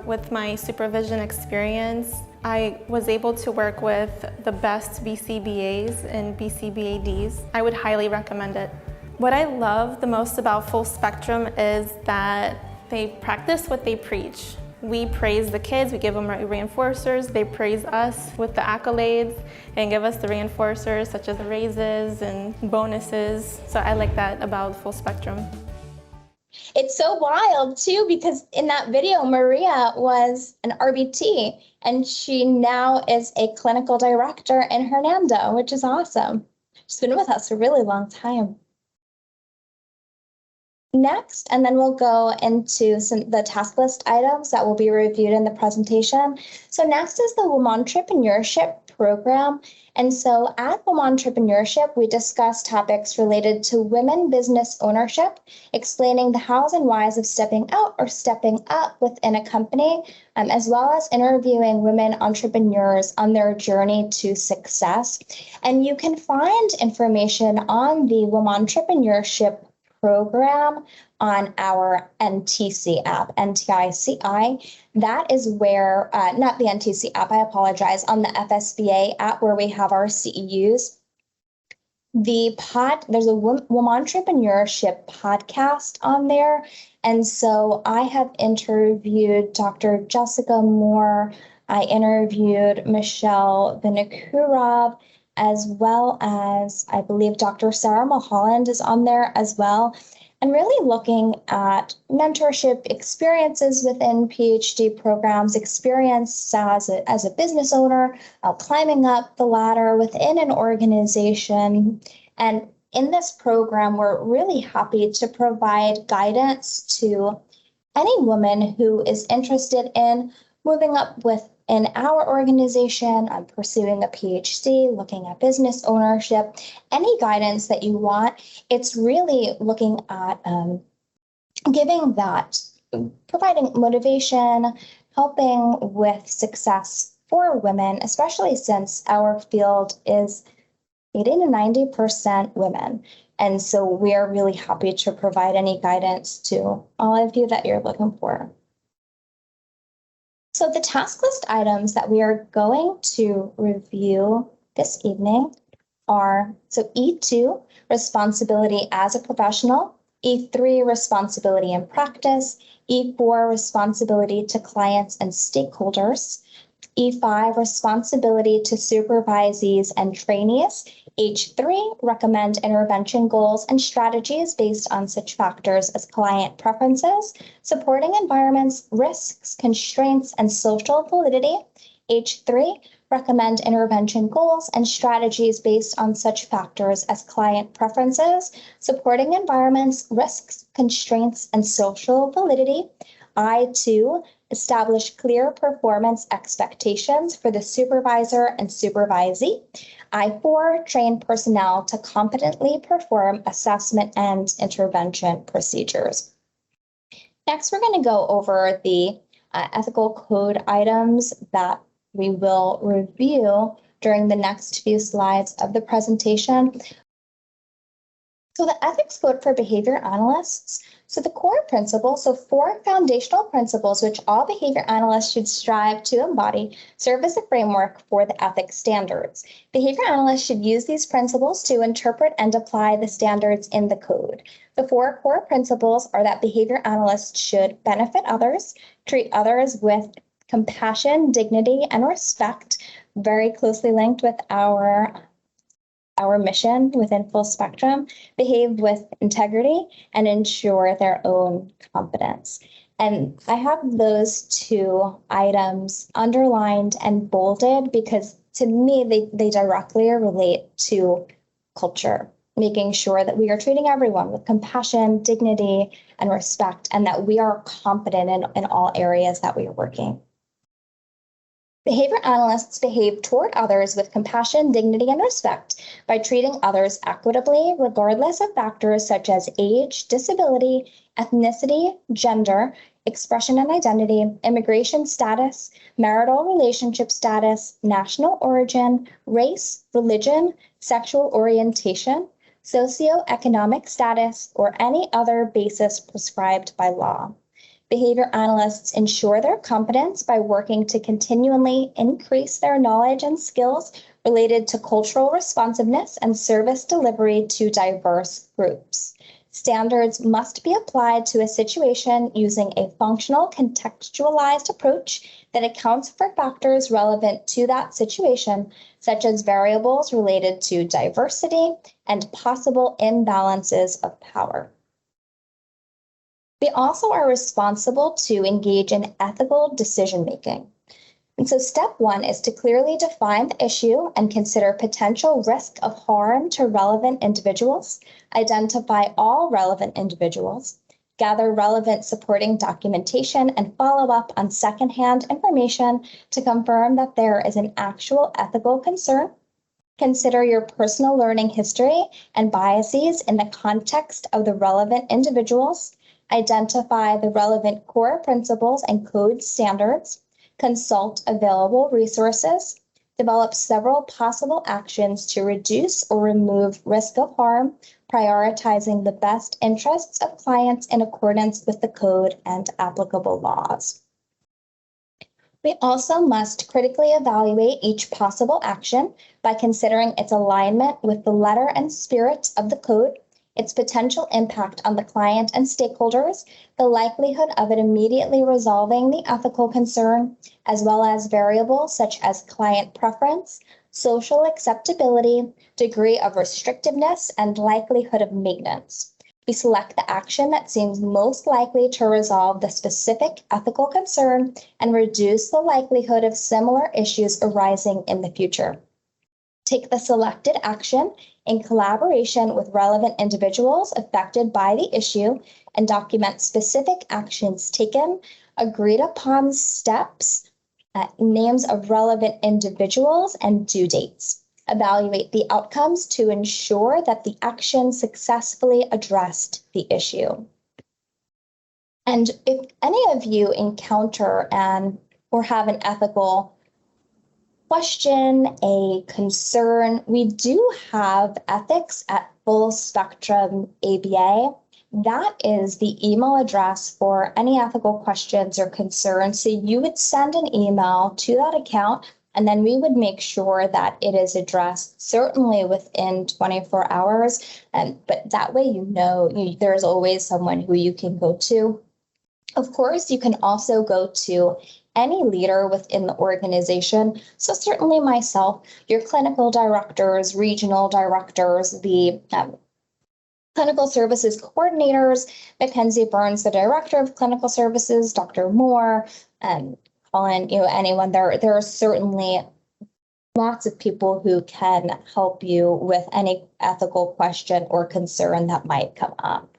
with my supervision experience. I was able to work with the best BCBAs and BCBA-Ds. I would highly recommend it. What I love the most about Full Spectrum is that they practice what they preach. We praise the kids, we give them reinforcers, they praise us with the accolades and give us the reinforcers such as raises and bonuses. So I like that about Full Spectrum. It's so wild too, because in that video, Maria was an RBT and she now is a clinical director in Hernando, which is awesome. She's been with us a really long time. Next, and then we'll go into the task list items that will be reviewed in the presentation. So next is the Womentrepreneur program. And so at Womentrepreneur, we discuss topics related to women business ownership, explaining the hows and whys of stepping out or stepping up within a company, as well as interviewing women entrepreneurs on their journey to success. And you can find information on the Womentrepreneur program on our NTC app, NTICI. That is where, not the NTC app, I apologize, on the FSBA app where we have our CEUs. There's a Womentrepreneur podcast on there. And so I have interviewed Dr. Jessica Moore. I interviewed Michelle Vinokurov, as well as I believe Dr. Sarah Mulholland is on there as well. And really looking at mentorship experiences within PhD programs, experience as a business owner, climbing up the ladder within an organization. And in this program, we're really happy to provide guidance to any woman who is interested in moving up within our organization, pursuing a PhD, looking at business ownership, any guidance that you want. It's really looking at giving that, providing motivation, helping with success for women, especially since our field is 80 to 90% women. And so we are really happy to provide any guidance to all of you that you're looking for. So the task list items that we are going to review this evening are, so E2, responsibility as a professional, E3, responsibility in practice, E4, responsibility to clients and stakeholders, E5, responsibility to supervisees and trainees, H3, recommend intervention goals and strategies based on such factors as client preferences, supporting environments, risks, constraints, and social validity. H3, recommend intervention goals and strategies based on such factors as client preferences, supporting environments, risks, constraints, and social validity. I2, establish clear performance expectations for the supervisor and supervisee. I4, train personnel to competently perform assessment and intervention procedures. Next, we're going to go over the ethical code items that we will review during the next few slides of the presentation. So the ethics code for behavior analysts. So the core principles, so 4 foundational principles which all behavior analysts should strive to embody, serve as a framework for the ethics standards. Behavior analysts should use these principles to interpret and apply the standards in the code. The 4 core principles are that behavior analysts should benefit others, treat others with compassion, dignity, and respect, very closely linked with our mission within Full Spectrum, behave with integrity, and ensure their own competence. And I have those 2 items underlined and bolded because to me, they directly relate to culture, making sure that we are treating everyone with compassion, dignity, and respect, and that we are competent in all areas that we are working. Behavior analysts behave toward others with compassion, dignity, and respect by treating others equitably, regardless of factors such as age, disability, ethnicity, gender, expression and identity, immigration status, marital relationship status, national origin, race, religion, sexual orientation, socioeconomic status, or any other basis prescribed by law. Behavior analysts ensure their competence by working to continually increase their knowledge and skills related to cultural responsiveness and service delivery to diverse groups. Standards must be applied to a situation using a functional, contextualized approach that accounts for factors relevant to that situation, such as variables related to diversity and possible imbalances of power. We also are responsible to engage in ethical decision-making. And so step 1 is to clearly define the issue and consider potential risk of harm to relevant individuals, identify all relevant individuals, gather relevant supporting documentation, and follow up on secondhand information to confirm that there is an actual ethical concern. Consider your personal learning history and biases in the context of the relevant individuals. Identify the relevant core principles and code standards, consult available resources, develop several possible actions to reduce or remove risk of harm, prioritizing the best interests of clients in accordance with the code and applicable laws. We also must critically evaluate each possible action by considering its alignment with the letter and spirit of the code, its potential impact on the client and stakeholders, the likelihood of it immediately resolving the ethical concern, as well as variables such as client preference, social acceptability, degree of restrictiveness, and likelihood of maintenance. We select the action that seems most likely to resolve the specific ethical concern and reduce the likelihood of similar issues arising in the future. Take the selected action in collaboration with relevant individuals affected by the issue and document specific actions taken, agreed upon steps, names of relevant individuals, and due dates. Evaluate the outcomes to ensure that the action successfully addressed the issue. And if any of you encounter or have an ethical question, a concern, we do have ethics at Full Spectrum ABA. That is the email address for any ethical questions or concerns. So you would send an email to that account, and then we would make sure that it is addressed certainly within 24 hours. But that way, there's always someone who you can go to. Of course, you can also go to any leader within the organization. So certainly myself, your clinical directors, regional directors, the clinical services coordinators, Mackenzie Burns, the director of clinical services, Dr. Moore, Colin, anyone there. There are certainly lots of people who can help you with any ethical question or concern that might come up.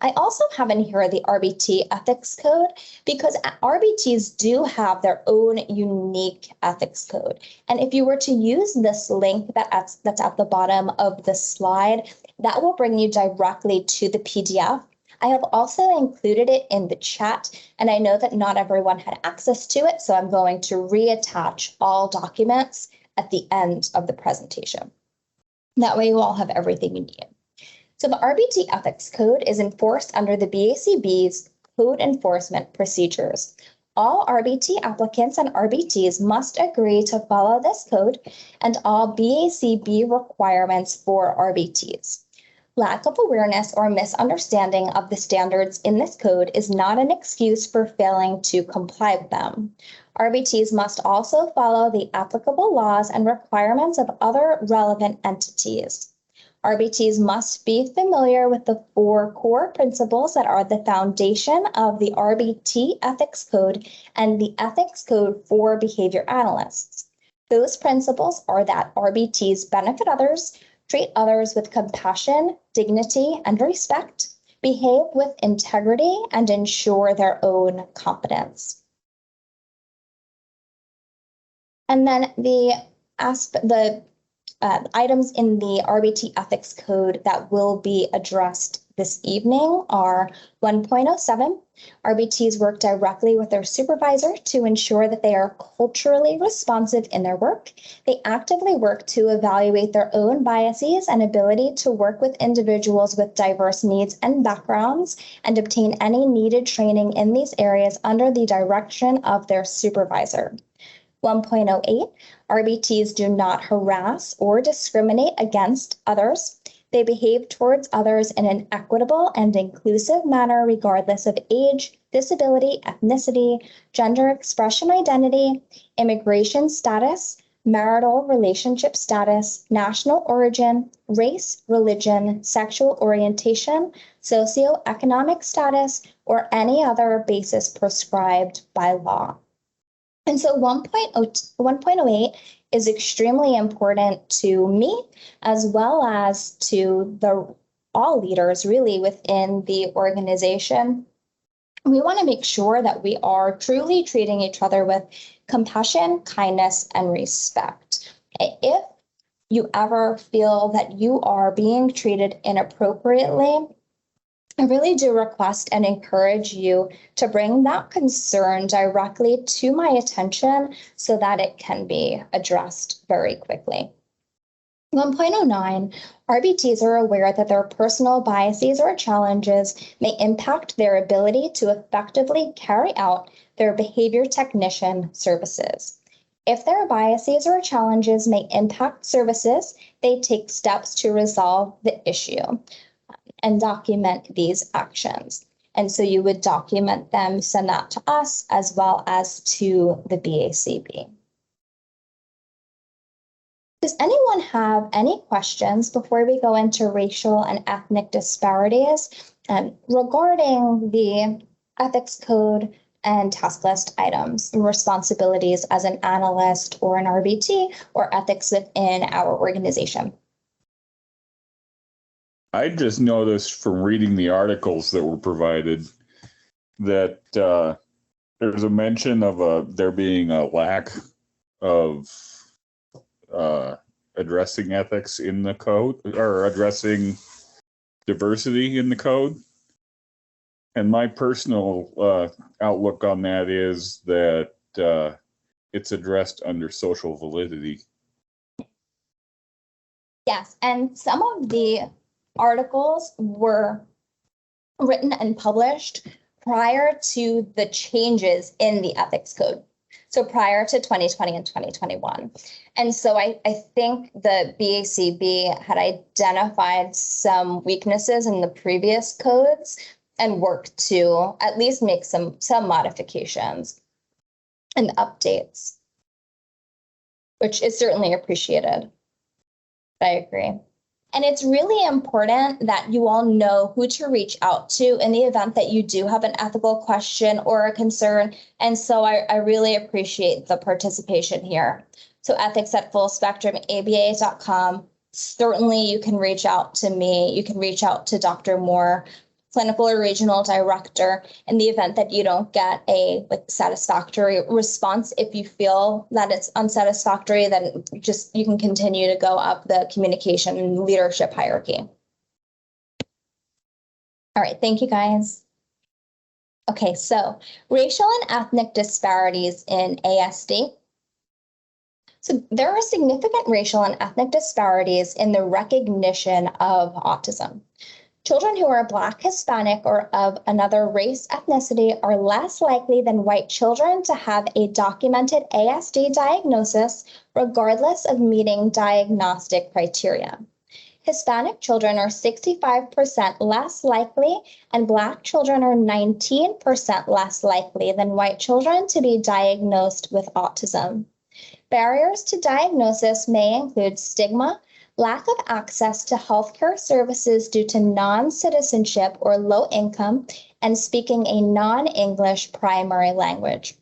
I also have in here the RBT ethics code because RBTs do have their own unique ethics code. And if you were to use this link that's at the bottom of the slide, that will bring you directly to the PDF. I have also included it in the chat, and I know that not everyone had access to it, so I'm going to reattach all documents at the end of the presentation. That way you all have everything you need. So the RBT Ethics Code is enforced under the BACB's Code Enforcement Procedures. All RBT applicants and RBTs must agree to follow this code and all BACB requirements for RBTs. Lack of awareness or misunderstanding of the standards in this code is not an excuse for failing to comply with them. RBTs must also follow the applicable laws and requirements of other relevant entities. RBTs must be familiar with the 4 core principles that are the foundation of the RBT Ethics Code and the Ethics Code for Behavior Analysts. Those principles are that RBTs benefit others, treat others with compassion, dignity, and respect, behave with integrity, and ensure their own competence. And then the items in the RBT Ethics Code that will be addressed this evening are 1.07. RBTs work directly with their supervisor to ensure that they are culturally responsive in their work. They actively work to evaluate their own biases and ability to work with individuals with diverse needs and backgrounds and obtain any needed training in these areas under the direction of their supervisor. 1.08, RBTs do not harass or discriminate against others. They behave towards others in an equitable and inclusive manner regardless of age, disability, ethnicity, gender expression identity, immigration status, marital relationship status, national origin, race, religion, sexual orientation, socioeconomic status, or any other basis prescribed by law. And so 1.08 is extremely important to me as well as to all leaders really within the organization. We want to make sure that we are truly treating each other with compassion, kindness, and respect. If you ever feel that you are being treated inappropriately, I really do request and encourage you to bring that concern directly to my attention so that it can be addressed very quickly. 1.09, RBTs are aware that their personal biases or challenges may impact their ability to effectively carry out their behavior technician services. If their biases or challenges may impact services, they take steps to resolve the issue and document these actions. And so you would document them, send that to us as well as to the BACB. Does anyone have any questions before we go into racial and ethnic disparities regarding the ethics code and task list items and responsibilities as an analyst or an RBT or ethics within our organization? I just noticed from reading the articles that were provided that there's a mention of there being a lack of addressing ethics in the code or addressing diversity in the code. And my personal outlook on that is that it's addressed under social validity. Yes, and some of the articles were written and published prior to the changes in the ethics code. So prior to 2020 and 2021. And so I think the BACB had identified some weaknesses in the previous codes and worked to at least make some modifications and updates, which is certainly appreciated. I agree. And it's really important that you all know who to reach out to in the event that you do have an ethical question or a concern. And so I really appreciate the participation here. So ethics@fullspectrumaba.com. Certainly you can reach out to me. You can reach out to Dr. Moore, clinical or regional director, in the event that you don't get a satisfactory response. If you feel that it's unsatisfactory, then you can continue to go up the communication and leadership hierarchy. All right, thank you guys. Okay, so racial and ethnic disparities in ASD. So there are significant racial and ethnic disparities in the recognition of autism. Children who are Black, Hispanic, or of another race, ethnicity are less likely than white children to have a documented ASD diagnosis, regardless of meeting diagnostic criteria. Hispanic children are 65% less likely, and Black children are 19% less likely than white children to be diagnosed with autism. Barriers to diagnosis may include stigma, lack of access to healthcare services due to non-citizenship or low income, and speaking a non-English primary language.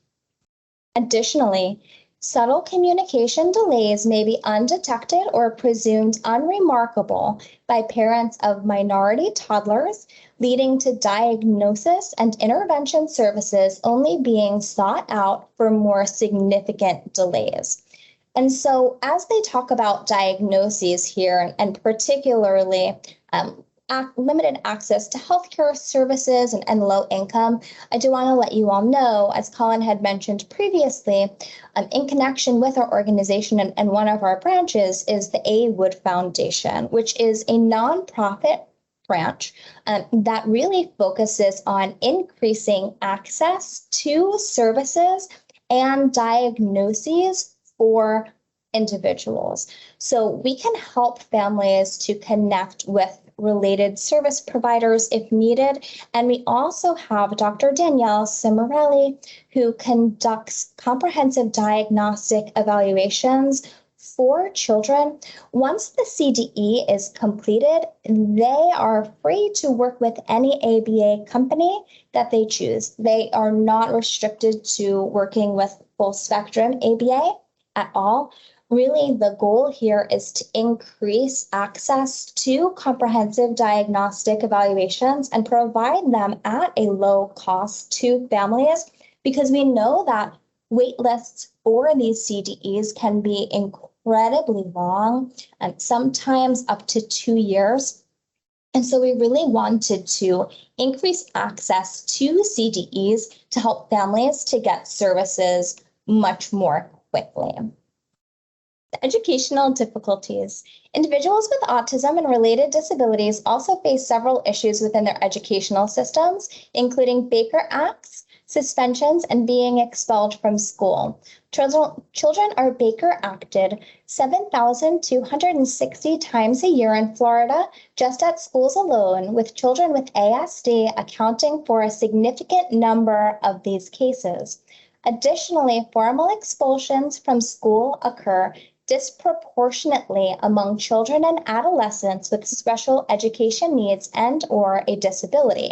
Additionally, subtle communication delays may be undetected or presumed unremarkable by parents of minority toddlers, leading to diagnosis and intervention services only being sought out for more significant delays. And so as they talk about diagnoses here, and particularly limited access to healthcare services and low income, I do want to let you all know, as Colin had mentioned previously, in connection with our organization and one of our branches is the A. Wood Foundation, which is a nonprofit branch that really focuses on increasing access to services and diagnoses for individuals. So we can help families to connect with related service providers if needed. And we also have Dr. Danielle Cimarelli, who conducts comprehensive diagnostic evaluations for children. Once the CDE is completed, they are free to work with any ABA company that they choose. They are not restricted to working with full spectrum ABA at all. Really, the goal here is to increase access to comprehensive diagnostic evaluations and provide them at a low cost to families, because we know that wait lists for these CDEs can be incredibly long, and sometimes up to 2 years. And so we really wanted to increase access to CDEs to help families to get services much more quickly. The educational difficulties. Individuals with autism and related disabilities also face several issues within their educational systems, including Baker Acts, suspensions, and being expelled from school. Children are Baker Acted 7,260 times a year in Florida, just at schools alone, with children with ASD accounting for a significant number of these cases. Additionally, formal expulsions from school occur disproportionately among children and adolescents with special education needs and/or a disability.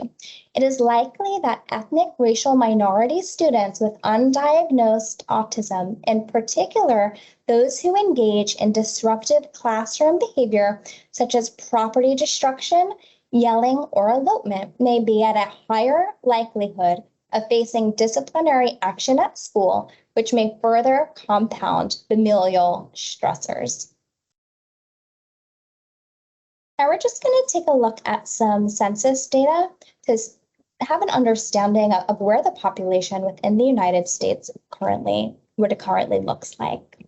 It is likely that ethnic racial minority students with undiagnosed autism, in particular those who engage in disruptive classroom behavior such as property destruction, yelling, or elopement, may be at a higher likelihood of facing disciplinary action at school, which may further compound familial stressors. Now we're just going to take a look at some census data to have an understanding of where the population within the United States currently looks like.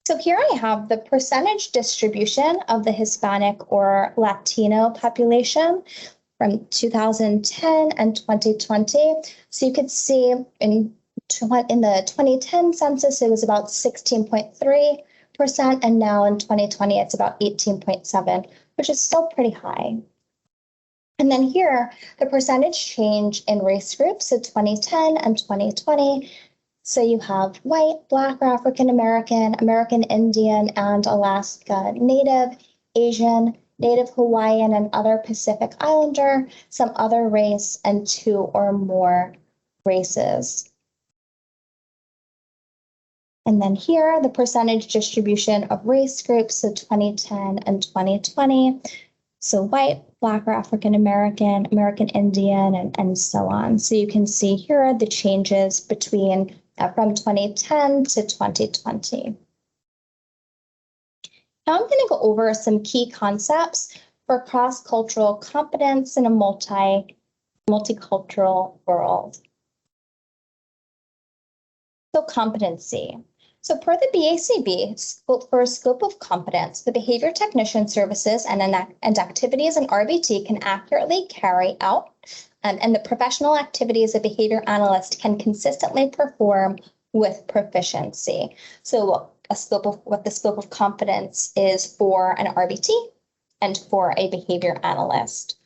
So here I have the percentage distribution of the Hispanic or Latino population from 2010 and 2020. So you could see in the 2010 census, it was about 16.3%, and now in 2020, it's about 18.7%, which is still pretty high. And then here, the percentage change in race groups, so 2010 and 2020. So you have white, Black, or African American, American Indian, and Alaska Native, Asian, Native Hawaiian, and other Pacific Islander, some other race, and 2 or more races. And then here, the percentage distribution of race groups, so 2010 and 2020. So white, Black, or African American, American Indian, and so on. So you can see here the changes between from 2010 to 2020. Now I'm going to go over some key concepts for cross-cultural competence in a multicultural world. So competency. So per the BACB, for scope of competence, the behavior technician services and activities in RBT can accurately carry out, and the professional activities a behavior analyst can consistently perform with proficiency. So what the scope of competence is for an RBT and for a behavior analyst.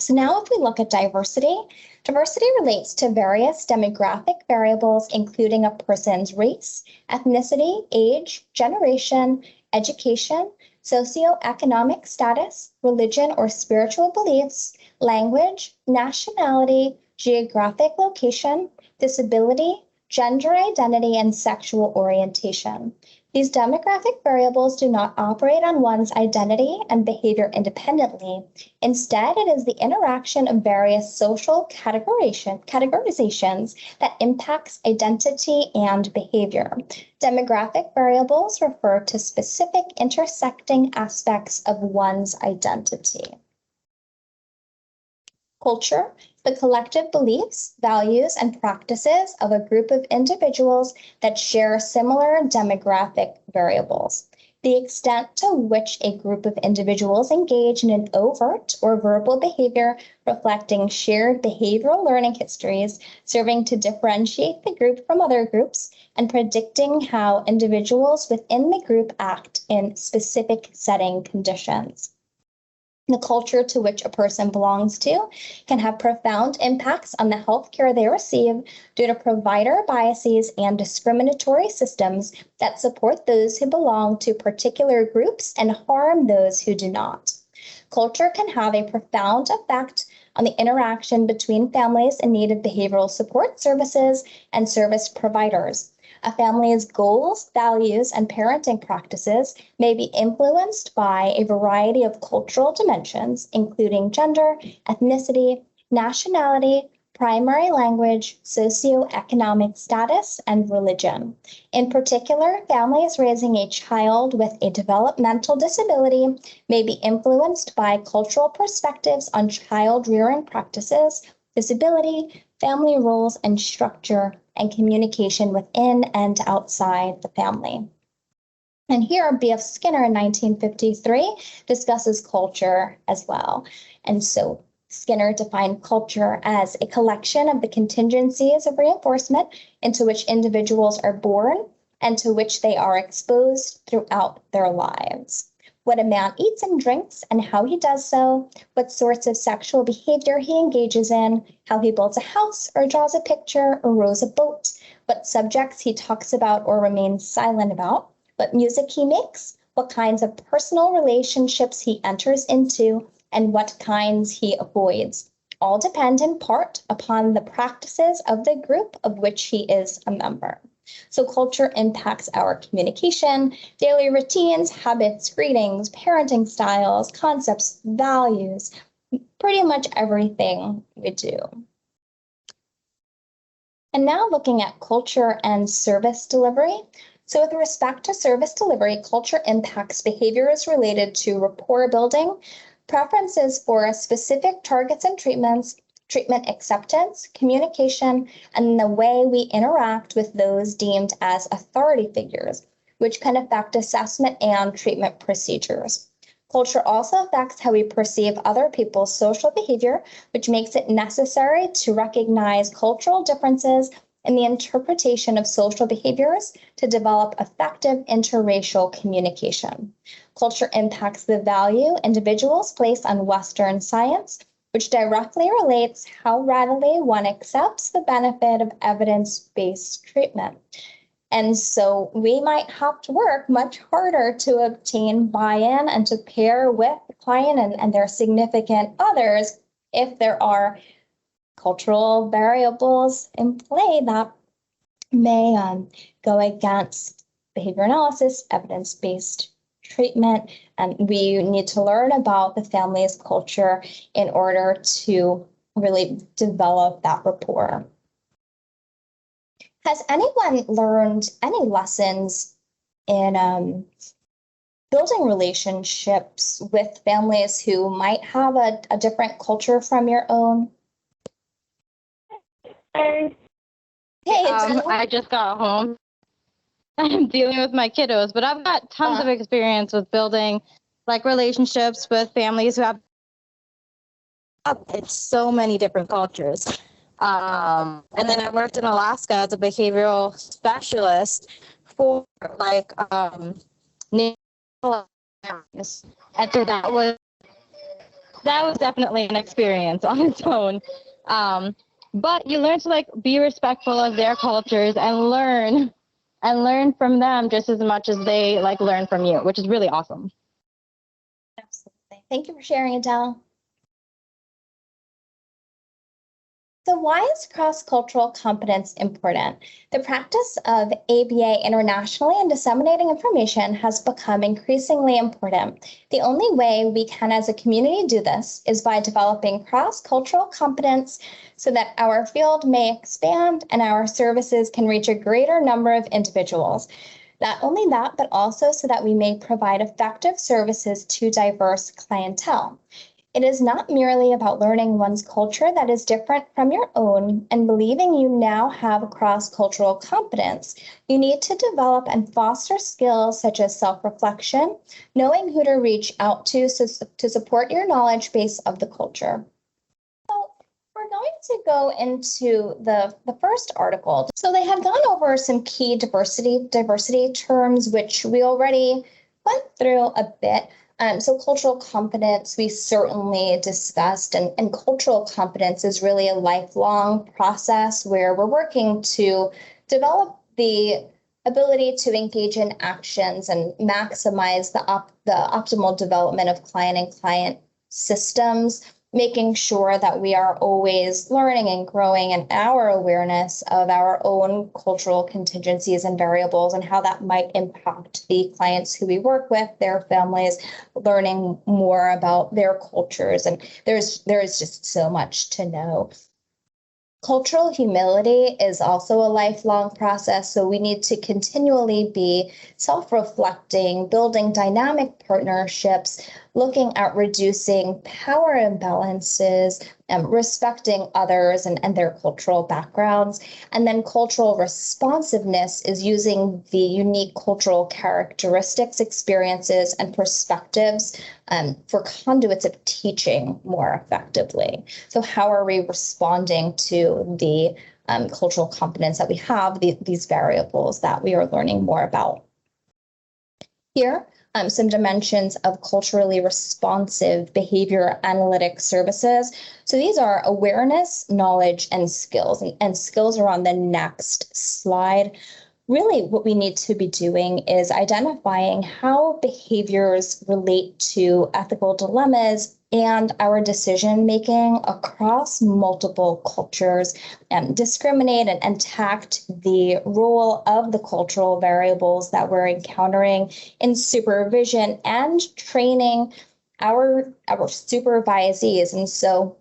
So now if we look at diversity, diversity relates to various demographic variables, including a person's race, ethnicity, age, generation, education, socioeconomic status, religion or spiritual beliefs, language, nationality, geographic location, disability, gender identity, and sexual orientation. These demographic variables do not operate on one's identity and behavior independently. Instead, it is the interaction of various social categorizations that impacts identity and behavior. Demographic variables refer to specific intersecting aspects of one's identity. Culture, the collective beliefs, values, and practices of a group of individuals that share similar demographic variables. The extent to which a group of individuals engage in an overt or verbal behavior reflecting shared behavioral learning histories, serving to differentiate the group from other groups, and predicting how individuals within the group act in specific setting conditions. The culture to which a person belongs to can have profound impacts on the health care they receive due to provider biases and discriminatory systems that support those who belong to particular groups and harm those who do not. Culture can have a profound effect on the interaction between families in need of behavioral support services and service providers. A family's goals, values, and parenting practices may be influenced by a variety of cultural dimensions, including gender, ethnicity, nationality, primary language, socioeconomic status, and religion. In particular, families raising a child with a developmental disability may be influenced by cultural perspectives on child rearing practices, disability, family roles and structure, and communication within and outside the family. And here, B.F. Skinner in 1953 discusses culture as well. And so Skinner defined culture as a collection of the contingencies of reinforcement into which individuals are born and to which they are exposed throughout their lives. What a man eats and drinks and how he does so, what sorts of sexual behavior he engages in, how he builds a house or draws a picture or rows a boat, what subjects he talks about or remains silent about, what music he makes, what kinds of personal relationships he enters into, and what kinds he avoids, all depend in part upon the practices of the group of which he is a member. So culture impacts our communication, daily routines, habits, greetings, parenting styles, concepts, values, pretty much everything we do. And now looking at culture and service delivery. So with respect to service delivery, culture impacts behaviors related to rapport building, preferences for specific targets and treatments, treatment acceptance, communication, and the way we interact with those deemed as authority figures, which can affect assessment and treatment procedures. Culture also affects how we perceive other people's social behavior, which makes it necessary to recognize cultural differences in the interpretation of social behaviors to develop effective interracial communication. Culture impacts the value individuals place on Western science, which directly relates how readily one accepts the benefit of evidence-based treatment. And so we might have to work much harder to obtain buy-in and to pair with the client and their significant others if there are cultural variables in play that may go against behavior analysis, evidence-based treatment, and we need to learn about the family's culture in order to really develop that rapport. Has anyone learned any lessons in building relationships with families who might have a different culture from your own? Hey, I just got home. I'm dealing with my kiddos, but I've got tons of experience with building like relationships with families who have it's so many different cultures. And then I worked in Alaska as a behavioral specialist for like Native Americans. And so that was definitely an experience on its own. But you learn to like be respectful of their cultures and learn from them just as much as they like learn from you, which is really awesome. Absolutely. Thank you for sharing, Adele. So why is cross-cultural competence important? The practice of ABA internationally and disseminating information has become increasingly important. The only way we can as a community do this is by developing cross-cultural competence so that our field may expand and our services can reach a greater number of individuals. Not only that, but also so that we may provide effective services to diverse clientele. It is not merely about learning one's culture that is different from your own and believing you now have a cross-cultural competence. You need to develop and foster skills such as self-reflection, knowing who to reach out to support your knowledge base of the culture. So we're going to go into the first article. So they had gone over some key diversity terms, which we already went through a bit. So cultural competence, we certainly discussed, and cultural competence is really a lifelong process where we're working to develop the ability to engage in actions and maximize the optimal development of client and client systems, making sure that we are always learning and growing in our awareness of our own cultural contingencies and variables and how that might impact the clients who we work with, their families, learning more about their cultures. And there is just so much to know. Cultural humility is also a lifelong process, so we need to continually be self-reflecting, building dynamic partnerships, looking at reducing power imbalances, respecting others and their cultural backgrounds. And then cultural responsiveness is using the unique cultural characteristics, experiences, and perspectives for conduits of teaching more effectively. So how are we responding to the cultural competence that we have, these variables that we are learning more about? Here, some dimensions of culturally responsive behavior analytic services. So these are awareness, knowledge, and skills. And skills are on the next slide. Really, what we need to be doing is identifying how behaviors relate to ethical dilemmas and our decision-making across multiple cultures, and discriminate and tact the role of the cultural variables that we're encountering in supervision and training our supervisees. And so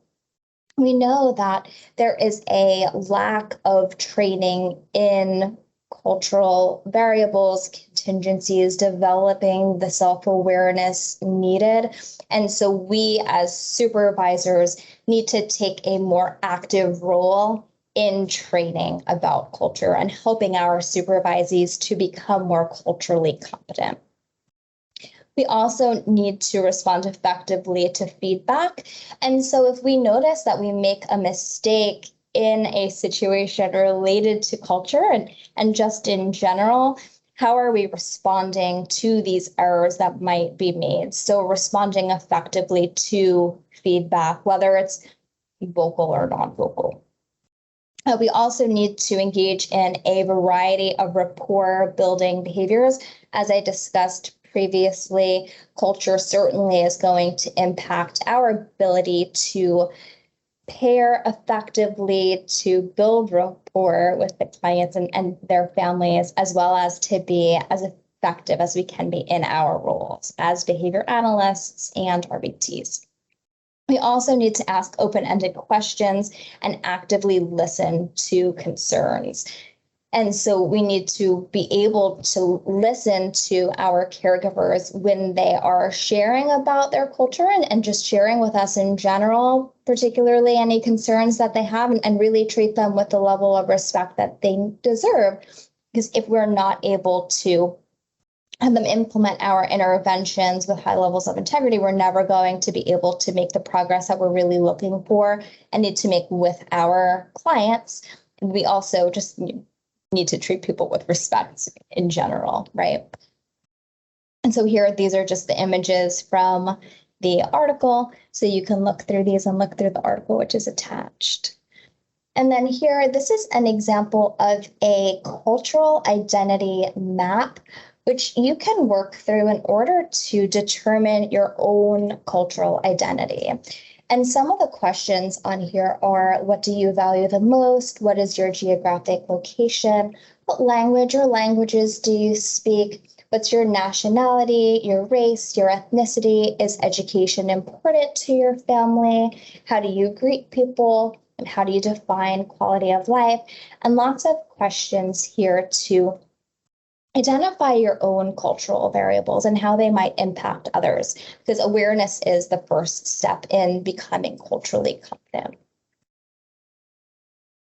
we know that there is a lack of training in cultural variables, contingencies, developing the self-awareness needed. And so we as supervisors need to take a more active role in training about culture and helping our supervisees to become more culturally competent. We also need to respond effectively to feedback. And so if we notice that we make a mistake in a situation related to culture and just in general, how are we responding to these errors that might be made? So responding effectively to feedback, whether it's vocal or non-vocal. We also need to engage in a variety of rapport building behaviors. As I discussed previously, culture certainly is going to impact our ability to pair effectively, to build rapport with the clients and their families, as well as to be as effective as we can be in our roles as behavior analysts and RBTs. We also need to ask open-ended questions and actively listen to concerns. And so we need to be able to listen to our caregivers when they are sharing about their culture and just sharing with us in general, particularly any concerns that they have, and really treat them with the level of respect that they deserve. Because if we're not able to have them implement our interventions with high levels of integrity, we're never going to be able to make the progress that we're really looking for and need to make with our clients. And we also just need to treat people with respect in general, right? And so here, these are just the images from the article. So you can look through these and look through the article, which is attached. And then here, this is an example of a cultural identity map, which you can work through in order to determine your own cultural identity. And some of the questions on here are, what do you value the most? What is your geographic location? What language or languages do you speak? What's your nationality, your race, your ethnicity? Is education important to your family? How do you greet people? And how do you define quality of life? And lots of questions here to identify your own cultural variables and how they might impact others, because awareness is the first step in becoming culturally competent.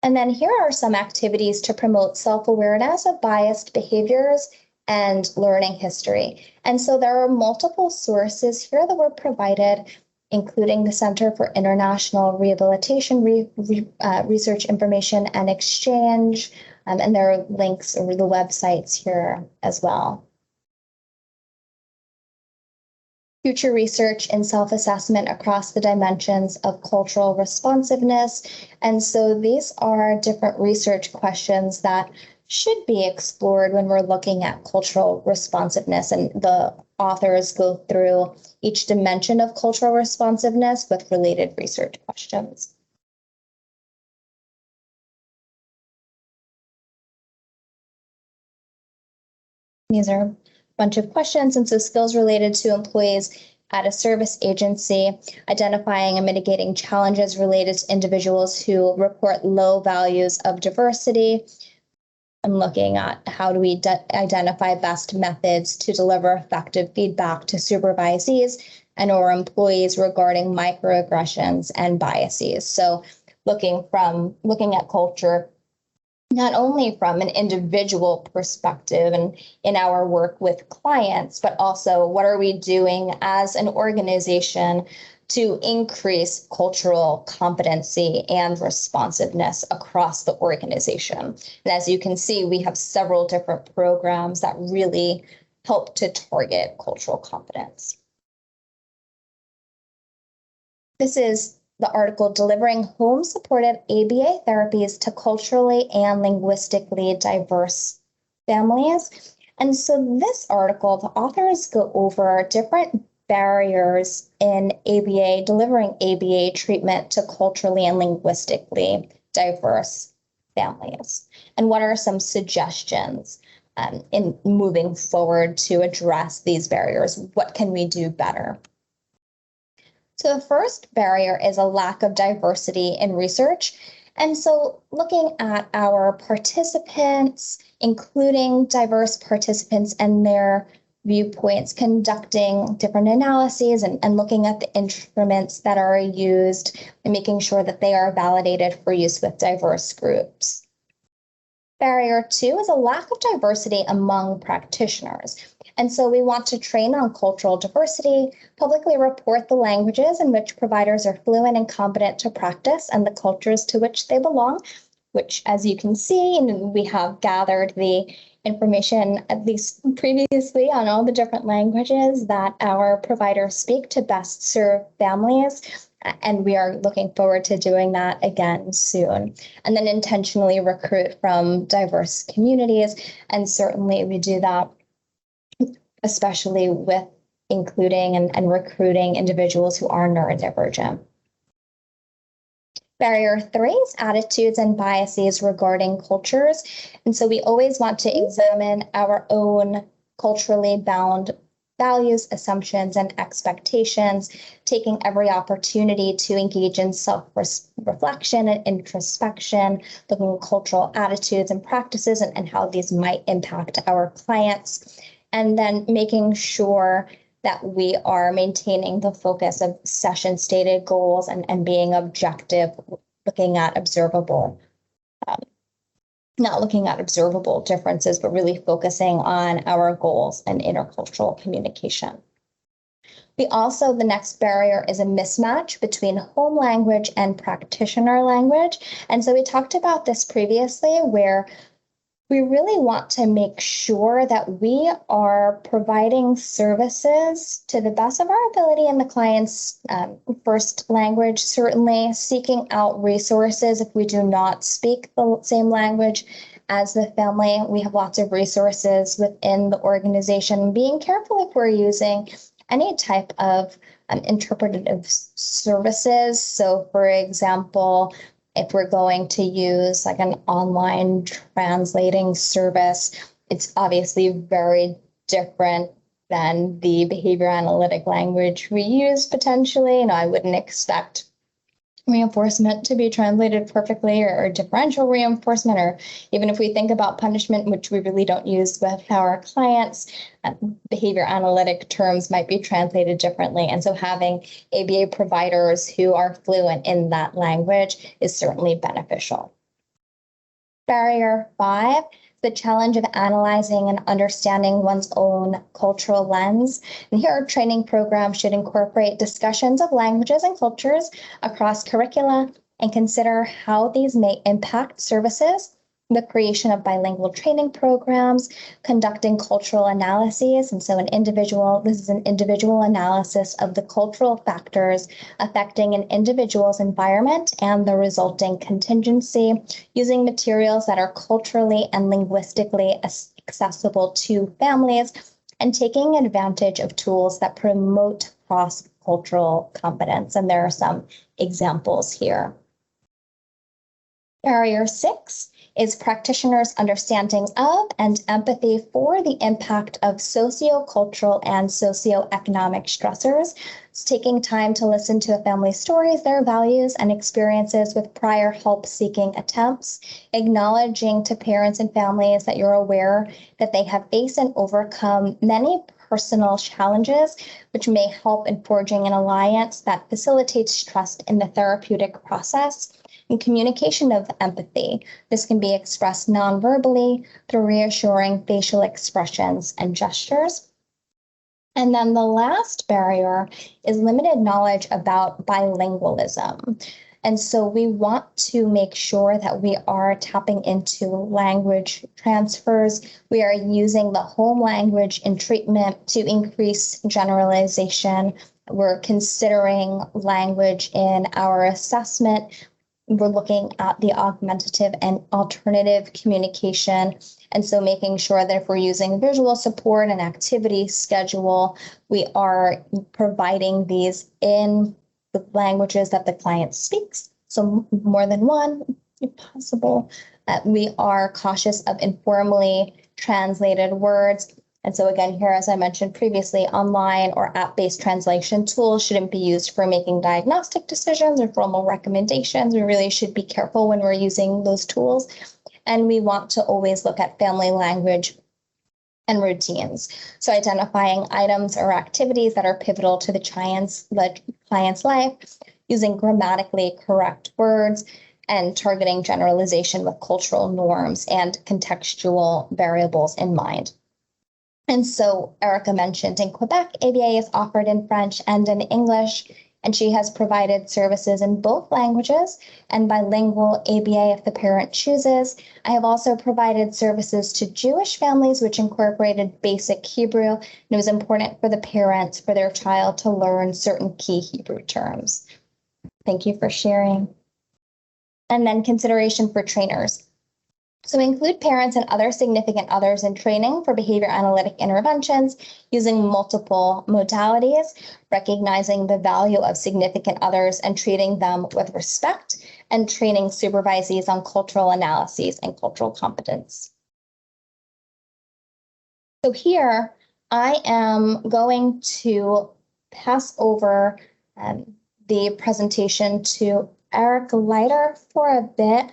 And then here are some activities to promote self-awareness of biased behaviors and learning history. And so there are multiple sources here that were provided, including the Center for International Rehabilitation Research Information and Exchange, and there are links over the websites here as well. Future research in self-assessment across the dimensions of cultural responsiveness. And so these are different research questions that should be explored when we're looking at cultural responsiveness. And the authors go through each dimension of cultural responsiveness with related research questions. These are a bunch of questions, and so skills related to employees at a service agency, identifying and mitigating challenges related to individuals who report low values of diversity. I'm looking at how do we identify best methods to deliver effective feedback to supervisees and or employees regarding microaggressions and biases. So looking at culture not only from an individual perspective and in our work with clients, but also what are we doing as an organization to increase cultural competency and responsiveness across the organization. And as you can see, we have several different programs that really help to target cultural competence. This is the article, Delivering Home-Supported ABA Therapies to Culturally and Linguistically Diverse Families. And so this article, the authors go over different barriers in ABA, delivering ABA treatment to culturally and linguistically diverse families. And what are some suggestions in moving forward to address these barriers? What can we do better? So the first barrier is a lack of diversity in research. And so looking at our participants, including diverse participants and their viewpoints, conducting different analyses and looking at the instruments that are used and making sure that they are validated for use with diverse groups. Barrier 2 is a lack of diversity among practitioners. And so we want to train on cultural diversity, publicly report the languages in which providers are fluent and competent to practice and the cultures to which they belong, which, as you can see, we have gathered the information, at least previously, on all the different languages that our providers speak to best serve families. And we are looking forward to doing that again soon. And then intentionally recruit from diverse communities. And certainly we do that especially with including and recruiting individuals who are neurodivergent. Barrier 3 is attitudes and biases regarding cultures. And so we always want to examine our own culturally bound values, assumptions, and expectations, taking every opportunity to engage in self-reflection and introspection, looking at cultural attitudes and practices and how these might impact our clients, and then making sure that we are maintaining the focus of session stated goals and being objective, looking at observable, not looking at observable differences, but really focusing on our goals and intercultural communication. We also, the next barrier is a mismatch between home language and practitioner language. And so we talked about this previously, where we really want to make sure that we are providing services to the best of our ability in the client's first language, certainly seeking out resources if we do not speak the same language as the family. We have lots of resources within the organization, being careful if we're using any type of interpretative services. So for example, if we're going to use like an online translating service, it's obviously very different than the behavior analytic language we use potentially. I wouldn't expect reinforcement to be translated perfectly, or differential reinforcement, or even if we think about punishment, which we really don't use with our clients, behavior analytic terms might be translated differently. And so having ABA providers who are fluent in that language is certainly beneficial. Barrier 5, the challenge of analyzing and understanding one's own cultural lens. And here, our training program should incorporate discussions of languages and cultures across curricula and consider how these may impact services, the creation of bilingual training programs, conducting cultural analyses. And so this is an individual analysis of the cultural factors affecting an individual's environment and the resulting contingency, using materials that are culturally and linguistically accessible to families, and taking advantage of tools that promote cross-cultural competence. And there are some examples here. Barrier 6 is practitioners' understanding of and empathy for the impact of sociocultural and socioeconomic stressors. It's taking time to listen to a family's stories, their values, and experiences with prior help-seeking attempts, acknowledging to parents and families that you're aware that they have faced and overcome many personal challenges, which may help in forging an alliance that facilitates trust in the therapeutic process. And communication of empathy. This can be expressed non-verbally through reassuring facial expressions and gestures. And then the last barrier is limited knowledge about bilingualism. And so we want to make sure that we are tapping into language transfers. We are using the home language in treatment to increase generalization. We're considering language in our assessment. We're looking at the augmentative and alternative communication. And so making sure that if we're using visual support and activity schedule, we are providing these in the languages that the client speaks. So more than one, if possible. We are cautious of informally translated words. And so again, here, as I mentioned previously, online or app-based translation tools shouldn't be used for making diagnostic decisions or formal recommendations. We really should be careful when we're using those tools. And we want to always look at family language and routines. So identifying items or activities that are pivotal to the client's life, using grammatically correct words, and targeting generalization with cultural norms and contextual variables in mind. And so Erica mentioned in Quebec, ABA is offered in French and in English, and she has provided services in both languages and bilingual ABA if the parent chooses. I have also provided services to Jewish families, which incorporated basic Hebrew, and it was important for the parents, for their child to learn certain key Hebrew terms. Thank you for sharing. And then consideration for trainers. So include parents and other significant others in training for behavior analytic interventions using multiple modalities, recognizing the value of significant others and treating them with respect, and training supervisees on cultural analyses and cultural competence. So here, I am going to pass over the presentation to Erica Leiter for a bit.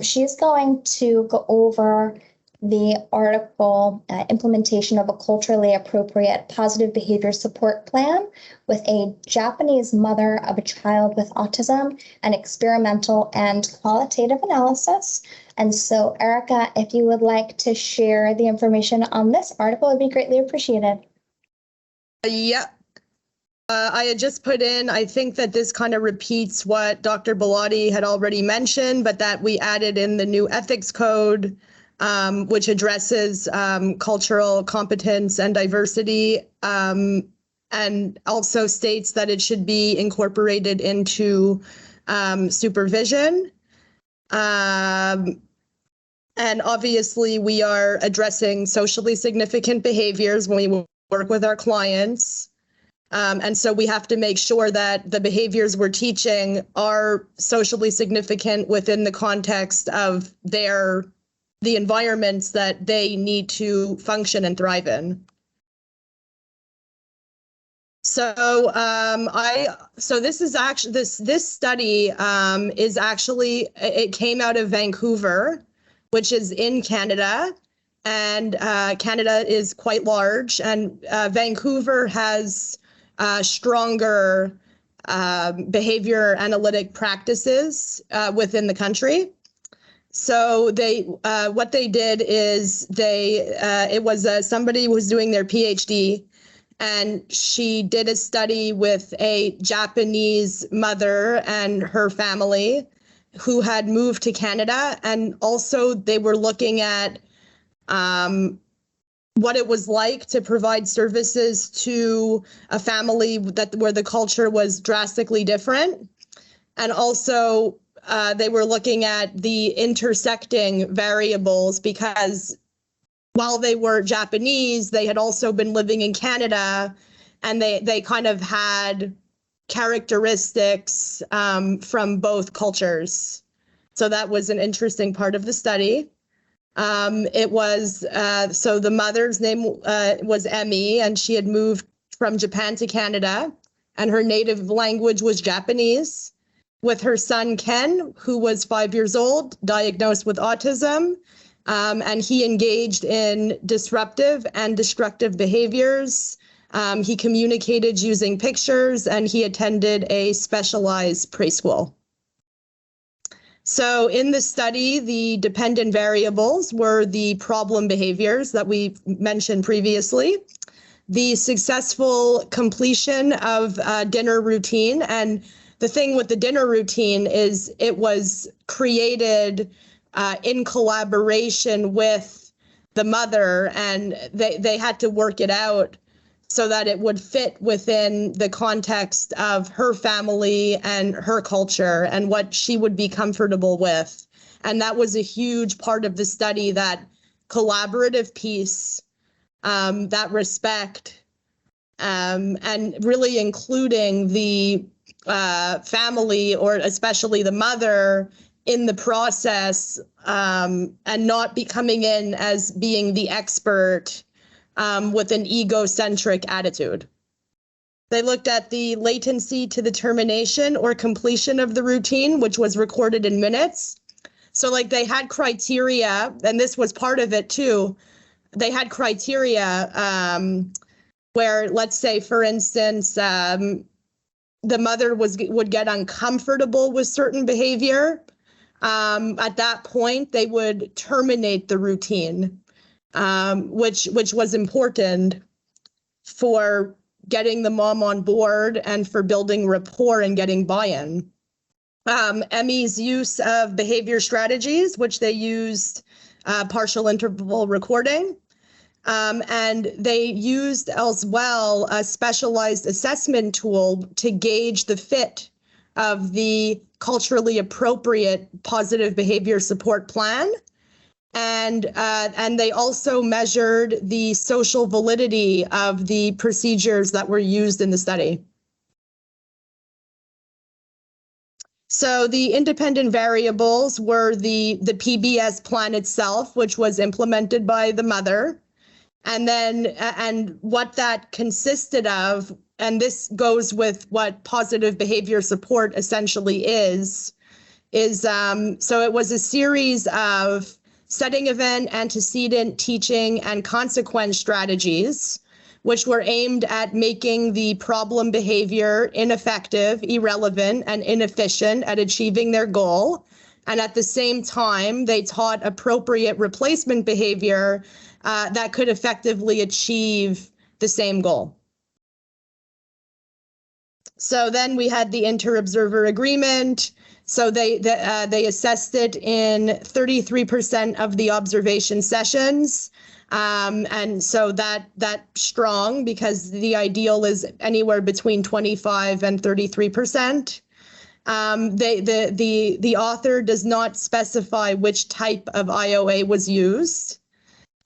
She's going to go over the article, Implementation of a Culturally Appropriate Positive Behavior Support Plan with a Japanese Mother of a Child with Autism, an Experimental and Qualitative Analysis. And so, Erica, if you would like to share the information on this article, it would be greatly appreciated. Yep. I had just put in, I think that this kind of repeats what Dr. Bellotti had already mentioned, but that we added in the new ethics code, which addresses cultural competence and diversity, and also states that it should be incorporated into supervision. And obviously, we are addressing socially significant behaviors when we work with our clients. And so we have to make sure that the behaviors we're teaching are socially significant within the context of the environments that they need to function and thrive in. So this is actually this study is actually, it came out of Vancouver, which is in Canada, and Canada is quite large, and Vancouver has stronger behavior analytic practices within the country. So what they did is it was somebody who was doing their PhD, and she did a study with a Japanese mother and her family who had moved to Canada, and also they were looking at what it was like to provide services to a family where the culture was drastically different. And also they were looking at the intersecting variables, because while they were Japanese, they had also been living in Canada, and they kind of had characteristics from both cultures. So that was an interesting part of the study. It was, so the mother's name was Emmy, and she had moved from Japan to Canada, and her native language was Japanese, with her son Ken, who was 5 years old, diagnosed with autism, and he engaged in disruptive and destructive behaviors. He communicated using pictures, and he attended a specialized preschool. So in the study, the dependent variables were the problem behaviors that we mentioned previously, the successful completion of dinner routine. And the thing with the dinner routine is it was created in collaboration with the mother, and they had to work it out so that it would fit within the context of her family and her culture and what she would be comfortable with. And that was a huge part of the study, that collaborative piece, that respect, and really including the family, or especially the mother, in the process, and not be coming in as being the expert with an egocentric attitude. They looked at the latency to the termination or completion of the routine, which was recorded in minutes. So like they had criteria, and this was part of it too. They had criteria where, let's say, for instance, the mother would get uncomfortable with certain behavior. At that point, they would terminate the routine. Which was important for getting the mom on board and for building rapport and getting buy-in. Emmy's use of behavior strategies, which they used partial interval recording, and they used as well a specialized assessment tool to gauge the fit of the culturally appropriate positive behavior support plan. And they also measured the social validity of the procedures that were used in the study. So the independent variables were the PBS plan itself, which was implemented by the mother, And what that consisted of, and this goes with what positive behavior support essentially is so it was a series of setting event, antecedent, teaching, and consequence strategies, which were aimed at making the problem behavior ineffective, irrelevant, and inefficient at achieving their goal. And at the same time, they taught appropriate replacement behavior that could effectively achieve the same goal. So then we had the inter-observer agreement. So they assessed it in 33% of the observation sessions. And so that's strong because the ideal is anywhere between 25 and 33%. The author does not specify which type of IOA was used.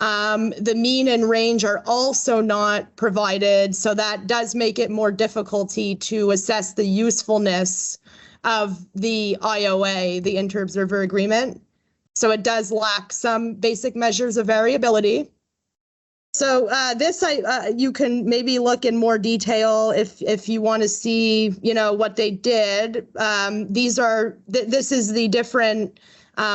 The mean and range are also not provided, so that does make it more difficulty to assess the usefulness of the IOA, the inter-observer agreement. So it does lack some basic measures of variability. So this you can maybe look in more detail if you want to see, what they did. This is the different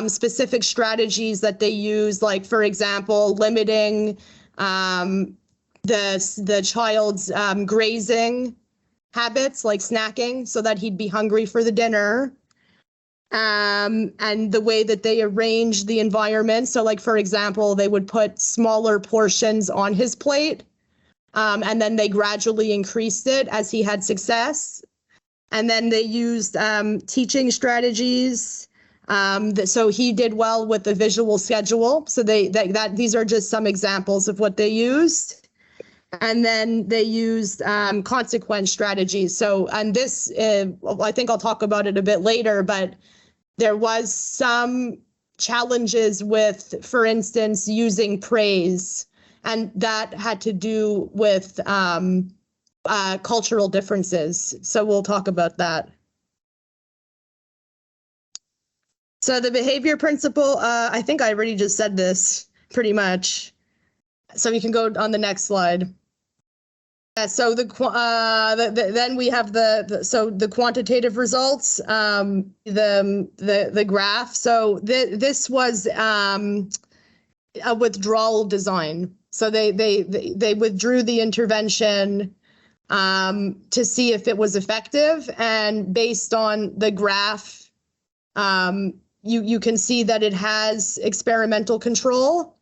specific strategies that they use, like, for example, limiting the child's grazing habits, like snacking, so that he'd be hungry for the dinner. And the way that they arranged the environment. So, like, for example, they would put smaller portions on his plate, and then they gradually increased it as he had success. And then they used teaching strategies. So he did well with the visual schedule. So these are just some examples of what they used. And then they used consequence strategies. So, and this, I think I'll talk about it a bit later, but there was some challenges with, for instance, using praise, and that had to do with cultural differences. So we'll talk about that. So the behavior principle, I think I already just said this pretty much. So you can go on the next slide. So then we have the quantitative results, the graph. So this was a withdrawal design. So they withdrew the intervention to see if it was effective, and based on the graph, you can see that it has experimental control,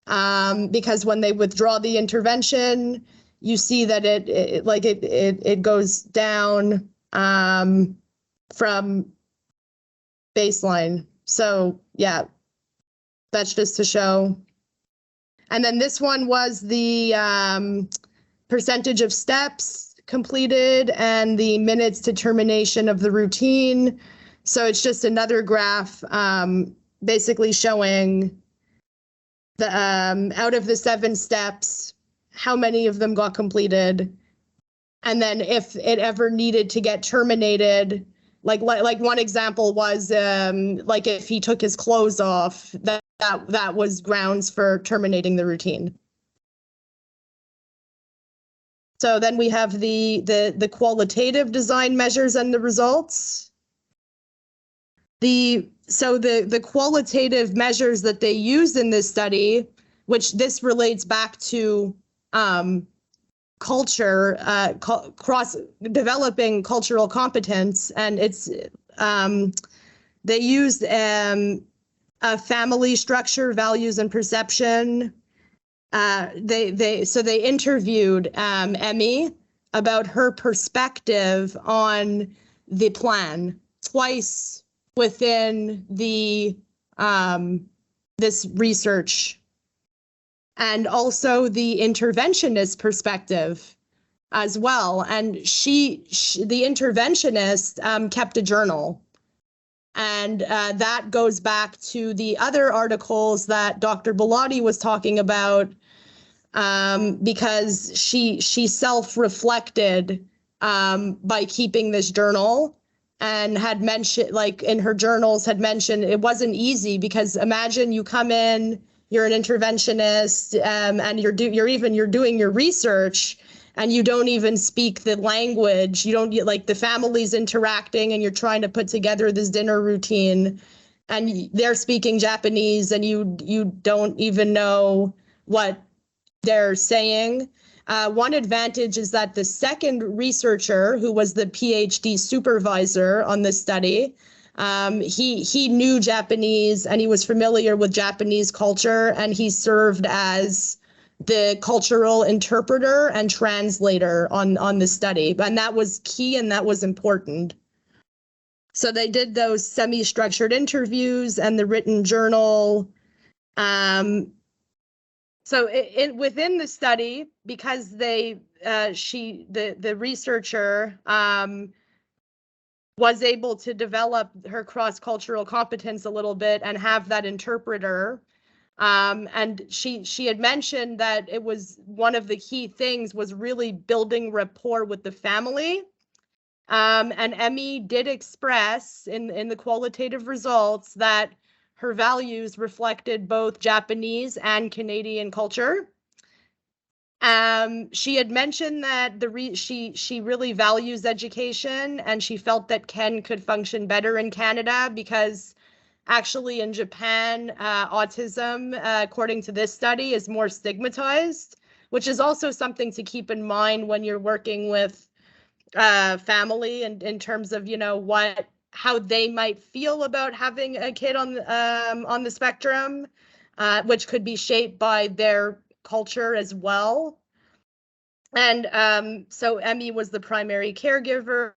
because when they withdraw the intervention, you see that it goes down from baseline. So yeah, that's just to show. And then this one was the percentage of steps completed and the minutes to termination of the routine. So it's just another graph basically showing the out of the 7 steps, how many of them got completed, and then if it ever needed to get terminated, like one example was like if he took his clothes off, that was grounds for terminating the routine. So then we have the qualitative design measures and the results. So the qualitative measures that they used in this study, which this relates back to culture, developing cultural competence, and it's they used a family structure, values, and perception. They interviewed Emmy about her perspective on the plan twice within the this research. And also the interventionist perspective as well. And the interventionist kept a journal. And that goes back to the other articles that Dr. Bellotti was talking about, because she self-reflected by keeping this journal, and had mentioned, like in her journals, had mentioned it wasn't easy, because imagine you come in you're an interventionist, and you're doing your research, and you don't even speak the language. You don't like the family's interacting, and you're trying to put together this dinner routine, and they're speaking Japanese, and you don't even know what they're saying. One advantage is that the second researcher, who was the PhD supervisor on this study, he knew Japanese, and he was familiar with Japanese culture, and he served as the cultural interpreter and translator on the study. And that was key, and that was important. So they did those semi-structured interviews and the written journal. So within the study, because the researcher was able to develop her cross-cultural competence a little bit and have that interpreter, and she had mentioned that it was one of the key things was really building rapport with the family. And Emmy did express in the qualitative results that her values reflected both Japanese and Canadian culture. She had mentioned that she really values education, and she felt that Ken could function better in Canada because actually in Japan, autism, according to this study, is more stigmatized, which is also something to keep in mind when you're working with family and in terms of, how they might feel about having a kid on the spectrum, which could be shaped by their culture as well. And so Emmy was the primary caregiver,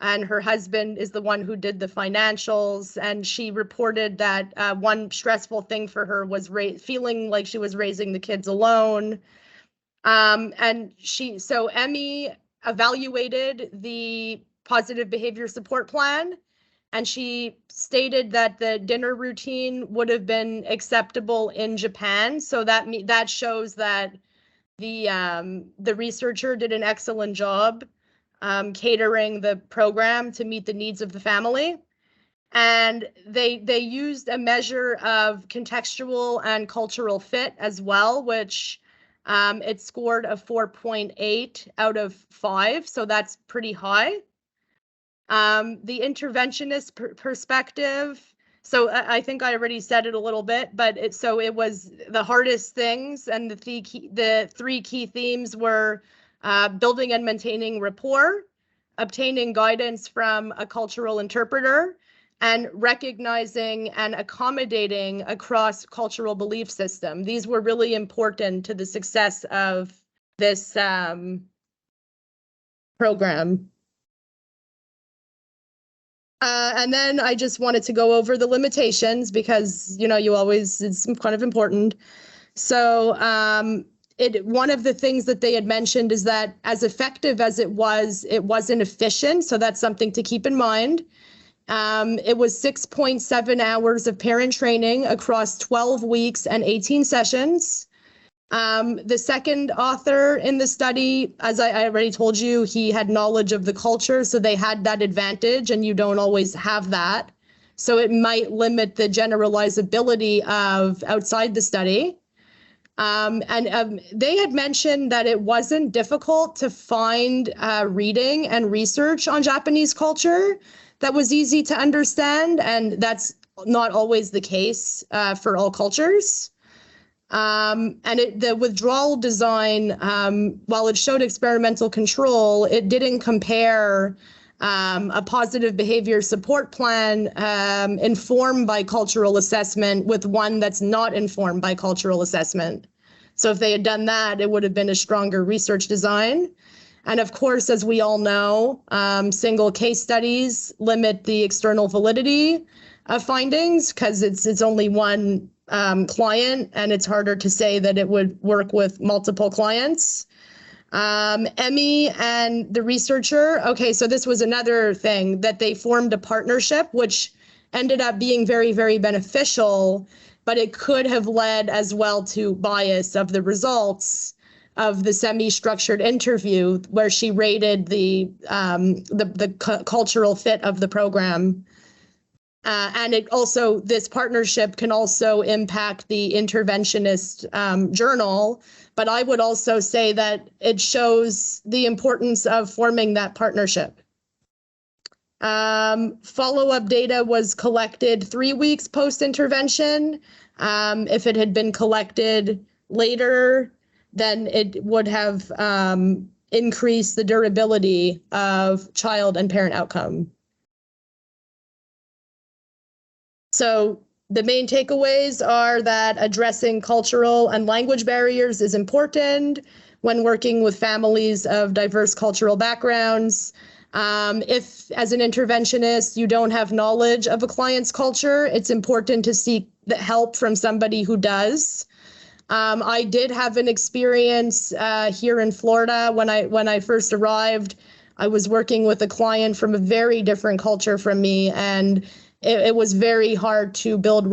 and her husband is the one who did the financials. And she reported that one stressful thing for her was feeling like she was raising the kids alone. So Emmy evaluated the positive behavior support plan, and she stated that the dinner routine would have been acceptable in Japan. So that shows that the researcher did an excellent job catering the program to meet the needs of the family. And they used a measure of contextual and cultural fit as well, which it scored a 4.8 out of 5, so that's pretty high. The interventionist perspective, so I think I already said it a little bit, but it was the hardest things, and the three key themes were building and maintaining rapport, obtaining guidance from a cultural interpreter, and recognizing and accommodating a cross-cultural belief system. These were really important to the success of this program. And then I just wanted to go over the limitations because, it's kind of important. So one of the things that they had mentioned is that as effective as it wasn't efficient. So that's something to keep in mind. It was 6.7 hours of parent training across 12 weeks and 18 sessions. The second author in the study, as I already told you, he had knowledge of the culture, so they had that advantage, and you don't always have that. So it might limit the generalizability of outside the study. They had mentioned that it wasn't difficult to find reading and research on Japanese culture that was easy to understand, and that's not always the case for all cultures. The withdrawal design, while it showed experimental control, it didn't compare a positive behavior support plan informed by cultural assessment with one that's not informed by cultural assessment. So if they had done that, it would have been a stronger research design. And of course, as we all know, single case studies limit the external validity of findings because it's only one client, and it's harder to say that it would work with multiple clients. Emmy and the researcher, okay, so this was another thing, that they formed a partnership, which ended up being very, very beneficial, but it could have led as well to bias of the results of the semi-structured interview where she rated the cultural fit of the program. And it also, this partnership can also impact the interventionist journal. But I would also say that it shows the importance of forming that partnership. Follow-up data was collected 3 weeks post-intervention. If it had been collected later, then it would have increased the durability of child and parent outcome. So the main takeaways are that addressing cultural and language barriers is important when working with families of diverse cultural backgrounds. If, as an interventionist, you don't have knowledge of a client's culture, it's important to seek the help from somebody who does. I did have an experience here in Florida when I first arrived. I was working with a client from a very different culture from me, and it was very hard to build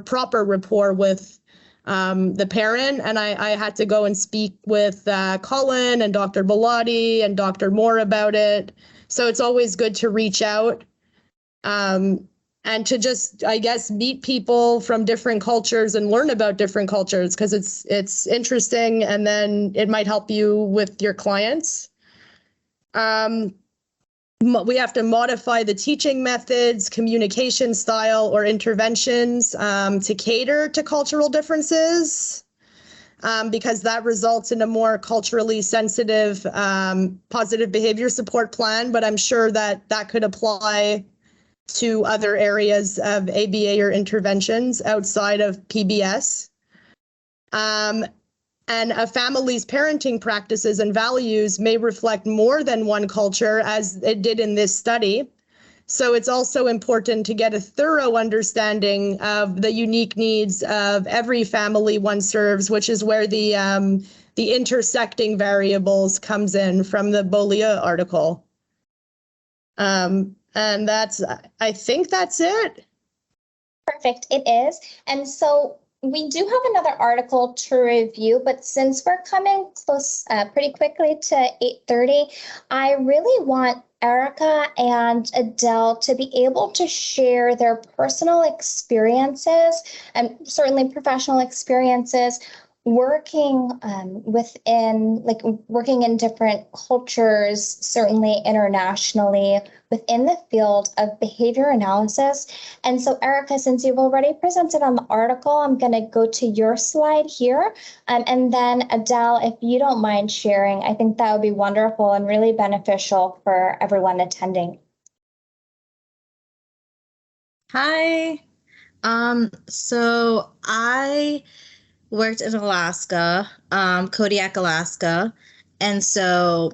proper rapport with the parent. And I had to go and speak with Colin and Dr. Bellotti and Dr. Moore about it. So it's always good to reach out and to just, I guess, meet people from different cultures and learn about different cultures, because it's interesting, and then it might help you with your clients. We have to modify the teaching methods, communication style, or interventions to cater to cultural differences, because that results in a more culturally sensitive positive behavior support plan. But I'm sure that that could apply to other areas of ABA or interventions outside of PBS. And a family's parenting practices and values may reflect more than one culture, as it did in this study. So it's also important to get a thorough understanding of the unique needs of every family one serves, which is where the intersecting variables comes in from the Beaulieu article. And I think that's it. Perfect, it is. And so we do have another article to review, but since we're coming close pretty quickly to 8:30, I really want Erica and Adele to be able to share their personal experiences and certainly professional experiences working working in different cultures, certainly internationally, within the field of behavior analysis. And so, Erica, since you've already presented on the article, I'm going to go to your slide here. And then, Adele, if you don't mind sharing, I think that would be wonderful and really beneficial for everyone attending. Hi. So I worked in Alaska, Kodiak, Alaska. And so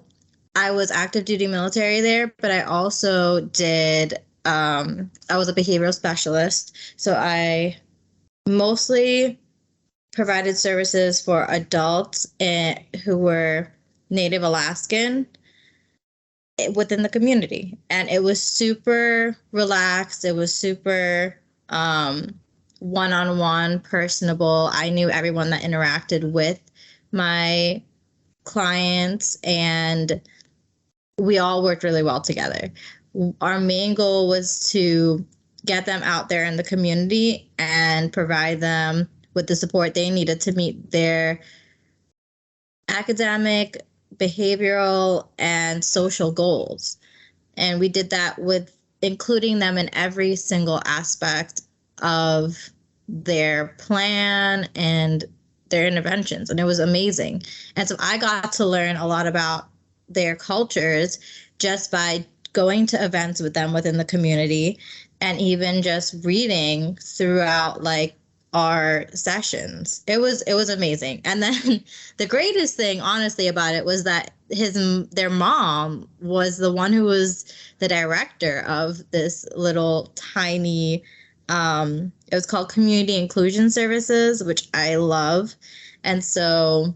I was active duty military there, but I also did, I was a behavioral specialist. So I mostly provided services for adults who were Native Alaskan within the community. And it was super relaxed. It was super one-on-one, personable. I knew everyone that interacted with my clients, and we all worked really well together. Our main goal was to get them out there in the community and provide them with the support they needed to meet their academic, behavioral, and social goals. And we did that with including them in every single aspect of their plan and their interventions. And it was amazing. And so I got to learn a lot about their cultures just by going to events with them within the community, and even just reading throughout like our sessions. It was amazing. And then the greatest thing, honestly, about it was that their mom was the one who was the director of this little tiny, it was called Community Inclusion Services, which I love. And so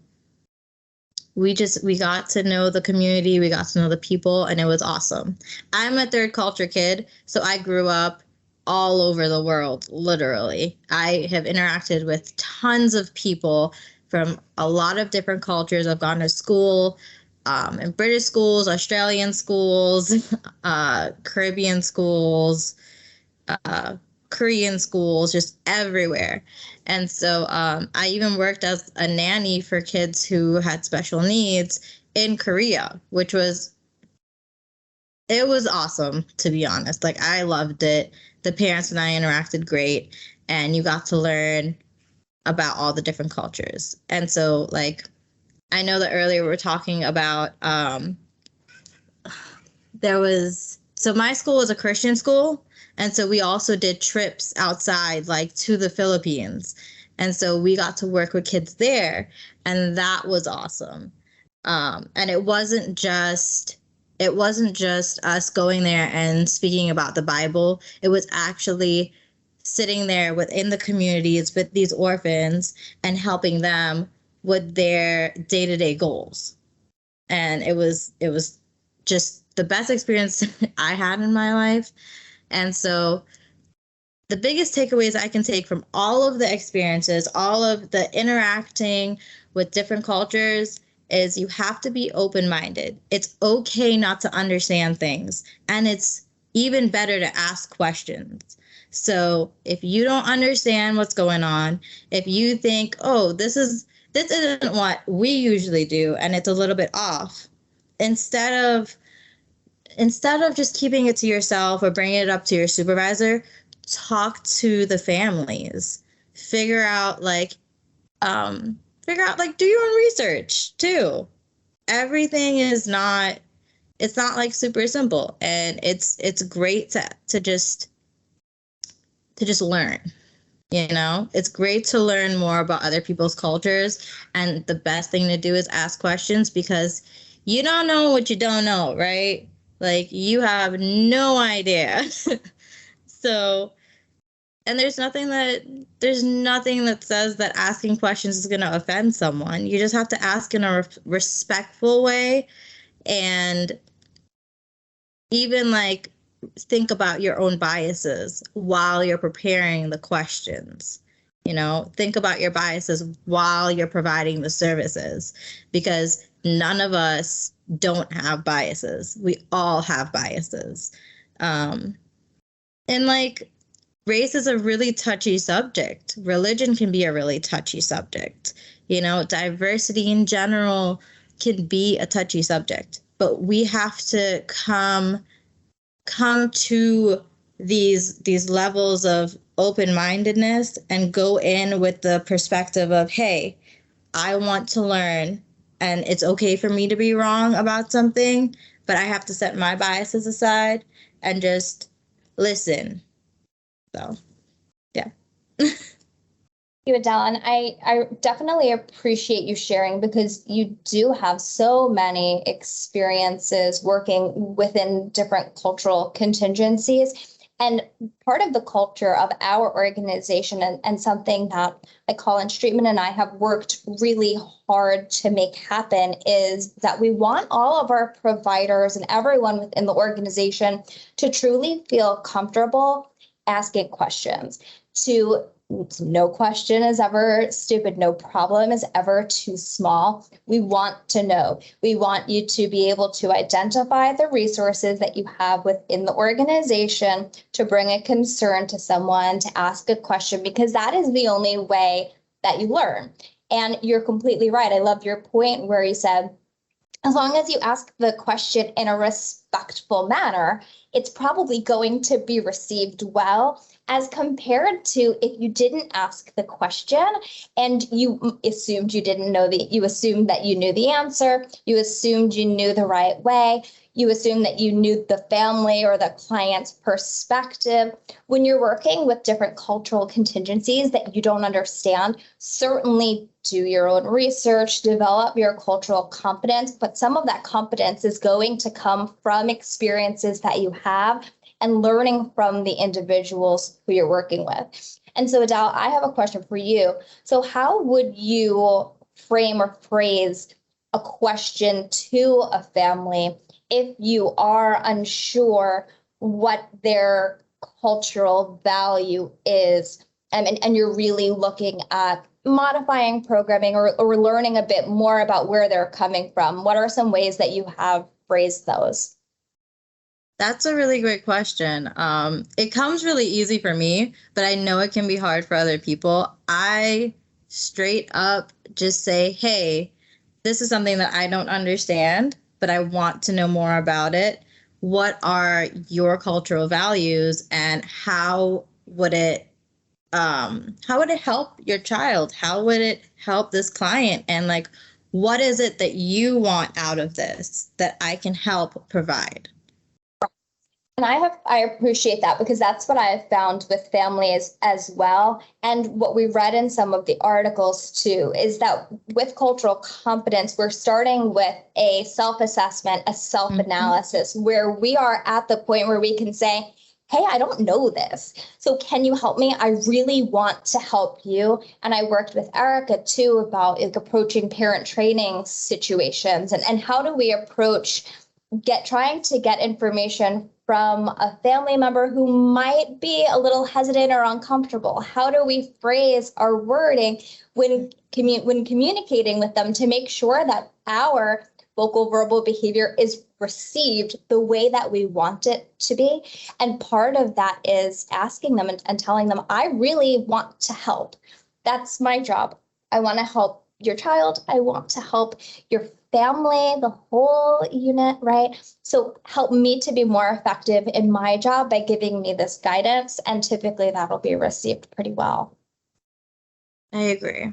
we got to know the community, we got to know the people, and it was awesome. I'm a third culture kid, so I grew up all over the world, literally. I have interacted with tons of people from a lot of different cultures. I've gone to school in British schools, Australian schools, Caribbean schools, Korean schools, just everywhere. And so I even worked as a nanny for kids who had special needs in Korea, which was awesome, to be honest. Like, I loved it. The parents and I interacted great, and you got to learn about all the different cultures. And so, like, I know that earlier we were talking about so my school was a Christian school, and so we also did trips outside, like to the Philippines. And so we got to work with kids there, and that was awesome. And it wasn't just us going there and speaking about the Bible. It was actually sitting there within the communities with these orphans and helping them with their day-to-day goals. And it was just the best experience I had in my life. And so the biggest takeaways I can take from all of the experiences, all of the interacting with different cultures, is you have to be open-minded. It's okay not to understand things, and it's even better to ask questions. So if you don't understand what's going on, if you think, oh, this isn't what we usually do, and it's a little bit off, instead of just keeping it to yourself or bringing it up to your supervisor, talk to the families. Figure out do your own research too. Everything is not like super simple, and it's great to just learn. You know, it's great to learn more about other people's cultures, and the best thing to do is ask questions, because you don't know what you don't know, right? Like, you have no idea. So, and there's nothing that says that asking questions is going to offend someone. You just have to ask in a respectful way, and even like think about your own biases while you're preparing the questions. You know, think about your biases while you're providing the services, because none of us don't have biases. We all have biases. And like, race is a really touchy subject. Religion can be a really touchy subject. You know, diversity in general can be a touchy subject. But we have to come to these levels of open-mindedness and go in with the perspective of, hey, I want to learn, and it's okay for me to be wrong about something, but I have to set my biases aside and just listen. So, yeah. You, Adele, and I definitely appreciate you sharing, because you do have so many experiences working within different cultural contingencies. And part of the culture of our organization, and something that Colin Streetman and I have worked really hard to make happen, is that we want all of our providers and everyone within the organization to truly feel comfortable asking questions. No question is ever stupid. No problem is ever too small. We want to know. We want you to be able to identify the resources that you have within the organization to bring a concern to someone, to ask a question, because that is the only way that you learn. And you're completely right. I love your point where you said, as long as you ask the question in a respectful manner, it's probably going to be received well, as compared to if you didn't ask the question and you assumed you didn't know you assumed that you knew the answer, you assumed you knew the right way, you assumed that you knew the family or the client's perspective. When you're working with different cultural contingencies that you don't understand, certainly do your own research, develop your cultural competence, but some of that competence is going to come from experiences that you have and learning from the individuals who you're working with. And so, Adele, I have a question for you. So how would you frame or phrase a question to a family if you are unsure what their cultural value is, and you're really looking at modifying programming or learning a bit more about where they're coming from? What are some ways that you have phrased those? That's a really great question. It comes really easy for me, but I know it can be hard for other people. I straight up just say, hey, this is something that I don't understand, but I want to know more about it. What are your cultural values, and how would it help your child? How would it help this client? And like, what is it that you want out of this that I can help provide? And I appreciate that, because that's what I've found with families as well. And what we read in some of the articles too, is that with cultural competence, we're starting with a self-assessment, a self-analysis, where we are at the point where we can say, hey, I don't know this, so can you help me? I really want to help you. And I worked with Erica too about like approaching parent training situations, and how do we approach trying to get information from a family member who might be a little hesitant or uncomfortable. How do we phrase our wording when communicating with them to make sure that our vocal verbal behavior is received the way that we want it to be? And part of that is asking them and telling them, I really want to help. That's my job. I want to help your child. I want to help your family, the whole unit, right? So help me to be more effective in my job by giving me this guidance, and typically that'll be received pretty well. I agree.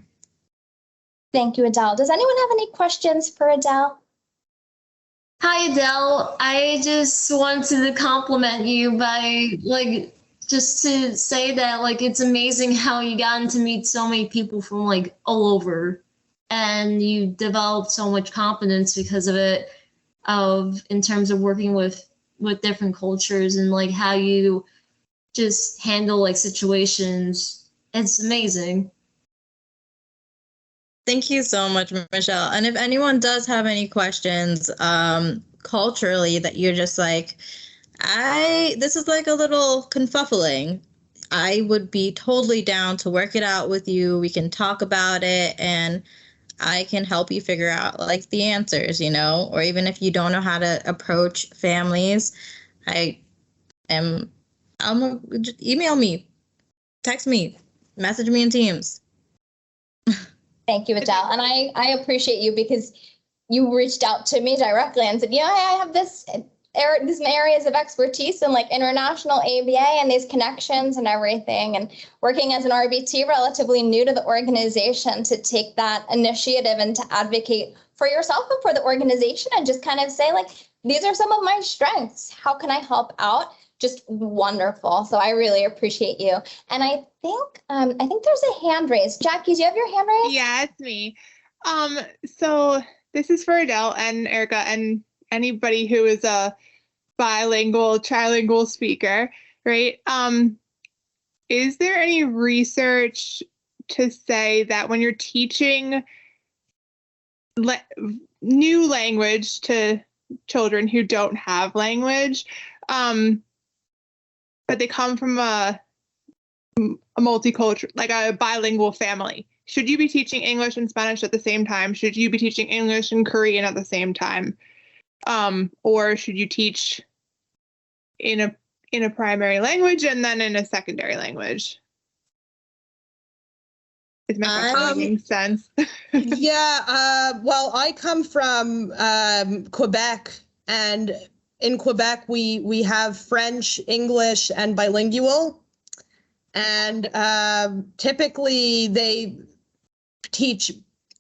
Thank you, Adele. Does anyone have any questions for Adele? Hi, Adele. I just wanted to compliment you by just to say that it's amazing how you gotten to meet so many people from all over, and you developed so much confidence because of it, in terms of working with different cultures and how you just handle situations. It's amazing. Thank you so much, Michelle. And if anyone does have any questions culturally that you're just this is a little confuffling, I would be totally down to work it out with you. We can talk about it, and I can help you figure out the answers, or even if you don't know how to approach families, just email me, text me, message me in Teams. Thank you, Adele. And I appreciate you, because you reached out to me directly and said, I have these areas of expertise in international ABA and these connections and everything. And working as an RBT, relatively new to the organization, to take that initiative and to advocate for yourself and for the organization, and just kind of say these are some of my strengths. How can I help out? Just wonderful. So I really appreciate you. And I think there's a hand raised. Jackie, do you have your hand raised? Yeah, it's me. So this is for Adele and Erica and anybody who is a bilingual, trilingual speaker, right? Is there any research to say that when you're teaching new language to children who don't have language, but they come from a multicultural, a bilingual family, should you be teaching English and Spanish at the same time? Should you be teaching English and Korean at the same time? Or should you teach in a primary language and then in a secondary language? Is my question making sense? Yeah, well, I come from Quebec, and in Quebec we have French, English, and bilingual, and typically they teach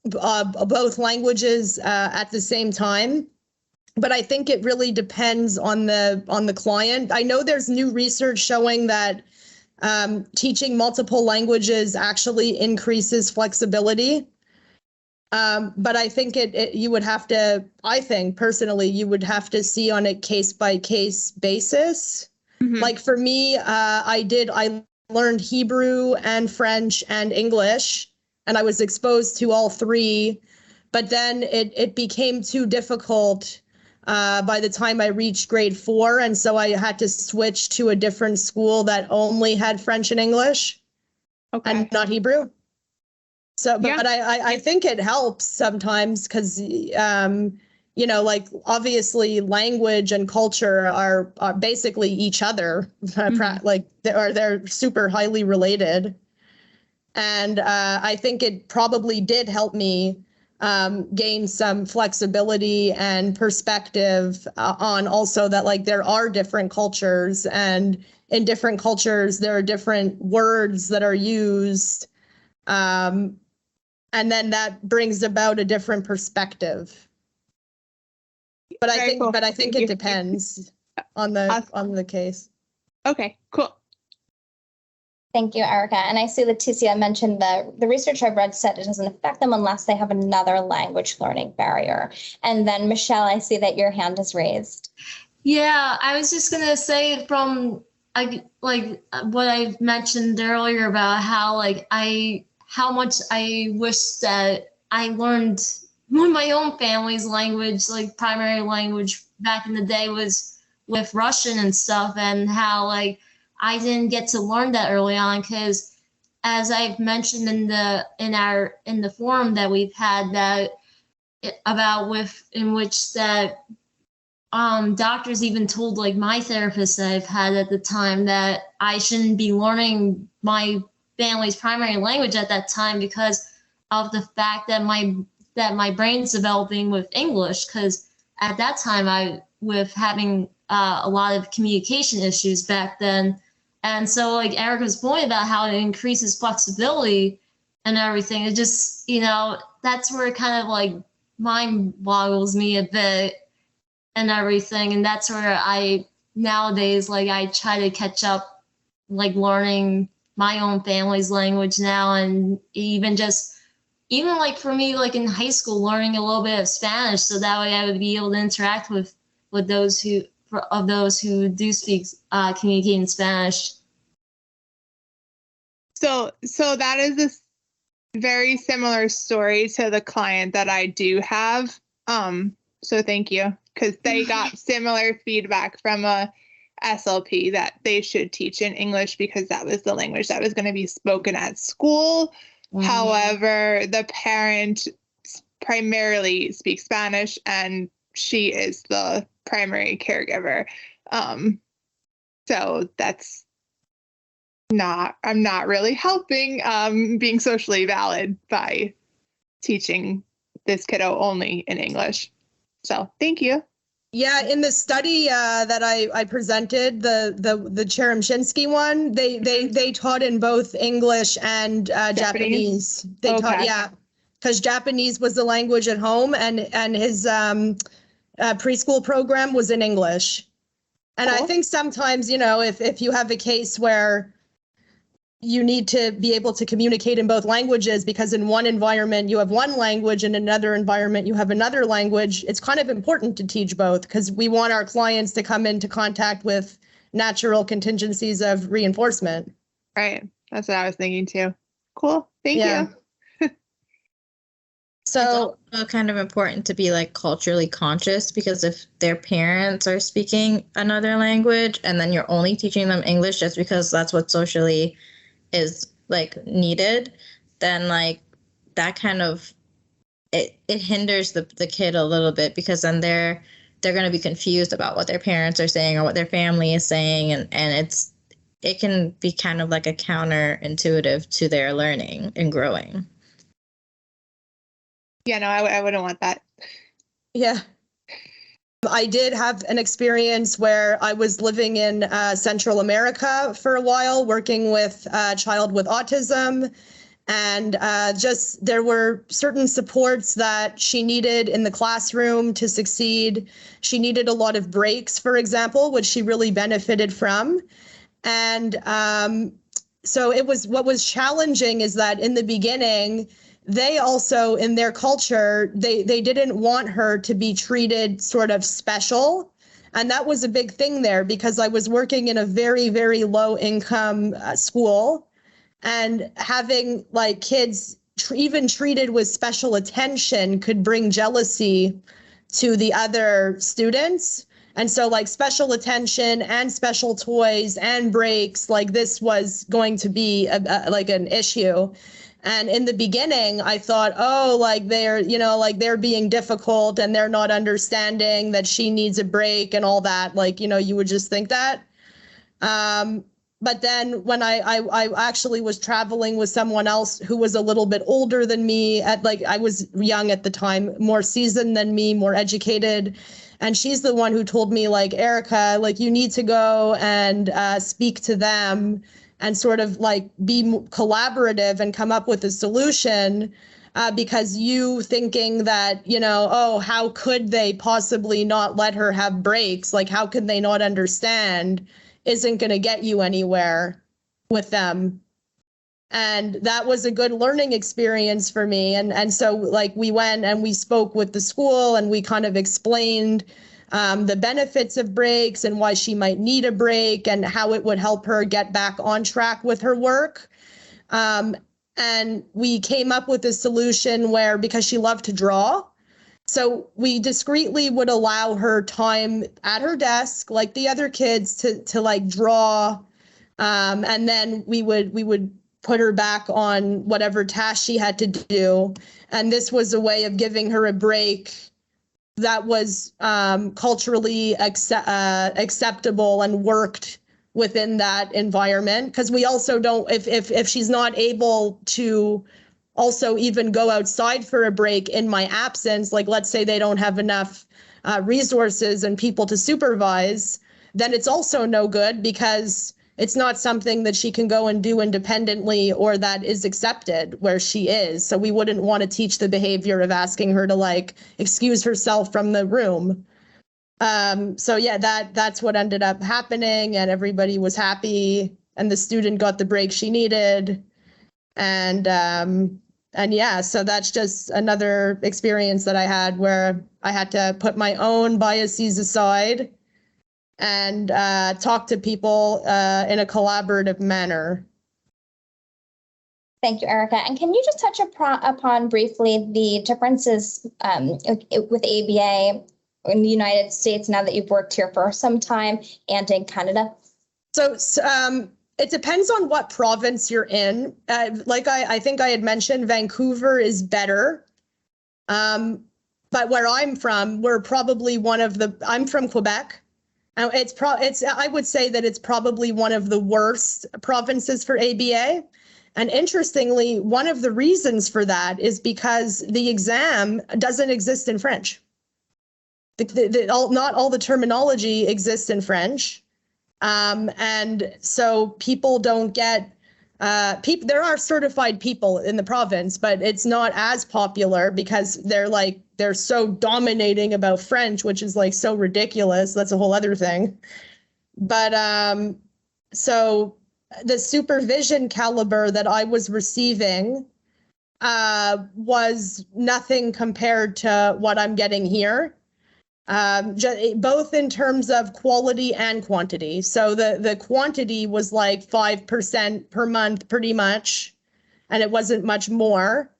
both languages at the same time. But I think it really depends on the client. I know there's new research showing that teaching multiple languages actually increases flexibility. But I think you would have to, I think personally, you would have to see on a case-by-case basis. Mm-hmm. For me, I learned Hebrew and French and English, and I was exposed to all three. But then it became too difficult by the time I reached grade 4, and so I had to switch to a different school that only had French and English, and not Hebrew. So, but I think it helps sometimes, because you know, like obviously language and culture are basically each other, like they're super highly related. And I think it probably did help me gain some flexibility and perspective on also that like there are different cultures, and in different cultures there are different words that are used. And then that brings about a different perspective. But I think it depends on the case. Okay, cool. Thank you, Erica. And I see Leticia mentioned the research I've read said it doesn't affect them unless they have another language learning barrier. And then Michelle, I see that your hand is raised. Yeah, I was just gonna say from like what I mentioned earlier about how how much I wish that I learned my own family's language, like primary language back in the day was with Russian and stuff, and how like I didn't get to learn that early on because, as I've mentioned in the forum that we've had that in which that doctors even told like my therapist that I've had at the time that I shouldn't be learning my family's primary language at that time because of the fact that my brain's developing with English, because at that time with having a lot of communication issues back then. And so like Erica's point about how it increases flexibility and everything, it just, you know, that's where it kind of like mind boggles me a bit and everything. And that's where nowadays, like I try to catch up, like learning my own family's language now. And even like for me, like in high school, learning a little bit of Spanish. So that way I would be able to interact with those who do speak, communicate in Spanish. So that is a very similar story to the client that I do have. So thank you, because they got similar feedback from a SLP that they should teach in English because that was the language that was going to be spoken at school. However, the parent primarily speaks Spanish and she is the primary caregiver. So that's I'm not really helping being socially valid by teaching this kiddo only in English. So thank you. Yeah, in the study that I presented, the Cheremshinsky one, they taught in both English and Japanese. They taught, yeah, because Japanese was the language at home, and his preschool program was in English. And I think sometimes, you know, if you have a case where you need to be able to communicate in both languages, because in one environment you have one language, in another environment you have another language, it's kind of important to teach both because we want our clients to come into contact with natural contingencies of reinforcement. Right. That's what I was thinking too. Cool. Thank you. So it's also kind of important to be like culturally conscious, because if their parents are speaking another language and then you're only teaching them English just because that's what socially is like needed, then like that kind of it hinders the kid a little bit, because then they're going to be confused about what their parents are saying or what their family is saying, and it can be kind of like a counterintuitive to their learning and growing. Yeah, no, I wouldn't want that. Yeah. I did have an experience where I was living in Central America for a while, working with a child with autism. And just there were certain supports that she needed in the classroom to succeed. She needed a lot of breaks, for example, which she really benefited from. And so what was challenging is that in the beginning, they also, in their culture, they didn't want her to be treated sort of special. And that was a big thing there, because I was working in a very, very low income school, and having like kids even treated with special attention could bring jealousy to the other students. And so like special attention and special toys and breaks, like this was going to be like an issue. And in the beginning, I thought, oh, like they're being difficult and they're not understanding that she needs a break and all that. Like, you would just think that. But then when I actually was traveling with someone else who was a little bit older than me, I was young at the time, more seasoned than me, more educated. And she's the one who told me, like, Erica, like, you need to go and speak to them and sort of like be collaborative and come up with a solution, because you thinking that, oh, how could they possibly not let her have breaks? Like, how could they not understand? Isn't going to get you anywhere with them. And that was a good learning experience for me. And so, like, we went and we spoke with the school and we kind of explained the benefits of breaks and why she might need a break and how it would help her get back on track with her work. And we came up with a solution where, because she loved to draw, so we discreetly would allow her time at her desk, like the other kids, to like draw. And then we would put her back on whatever task she had to do. And this was a way of giving her a break that was culturally acceptable and worked within that environment. Because we also don't, if she's not able to also even go outside for a break in my absence, like let's say they don't have enough resources and people to supervise, then it's also no good because it's not something that she can go and do independently or that is accepted where she is. So we wouldn't want to teach the behavior of asking her to like excuse herself from the room. So yeah, that's what ended up happening, and everybody was happy and the student got the break she needed. And yeah, so that's just another experience that I had where I had to put my own biases aside and talk to people in a collaborative manner. Thank you, Erica. And can you just touch upon briefly the differences with ABA in the United States now that you've worked here for some time and in Canada? So it depends on what province you're in. Like I think I had mentioned, Vancouver is better. But where I'm from, we're probably I'm from Quebec. I would say that it's probably one of the worst provinces for ABA. And interestingly, one of the reasons for that is because the exam doesn't exist in French. Not all the terminology exists in French. And so people don't get, there are certified people in the province, but it's not as popular because they're so dominating about French, which is like so ridiculous. That's a whole other thing. But so the supervision caliber that I was receiving was nothing compared to what I'm getting here. Both in terms of quality and quantity. So the quantity was like 5% per month, pretty much, and it wasn't much more.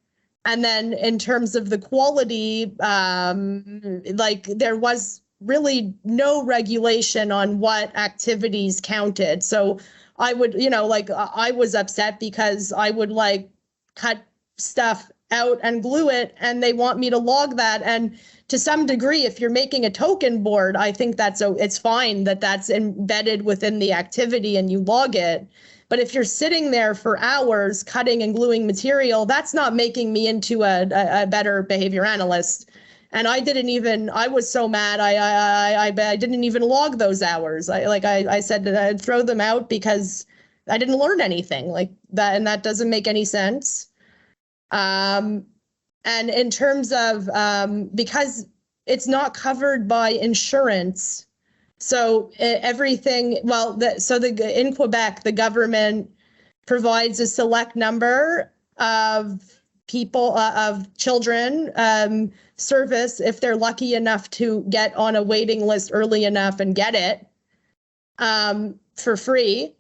And then in terms of the quality, like there was really no regulation on what activities counted. So I would, I was upset because I would like cut stuff out and glue it, and they want me to log that. And to some degree, if you're making a token board, I think it's fine that that's embedded within the activity and you log it. But if you're sitting there for hours cutting and gluing material, that's not making me into a better behavior analyst. And I was so mad, I didn't even log those hours. I said that I'd throw them out because I didn't learn anything like that, and that doesn't make any sense. And in terms of, because it's not covered by insurance, so everything, in Quebec, the government provides a select number of people, of children, service if they're lucky enough to get on a waiting list early enough and get it for free.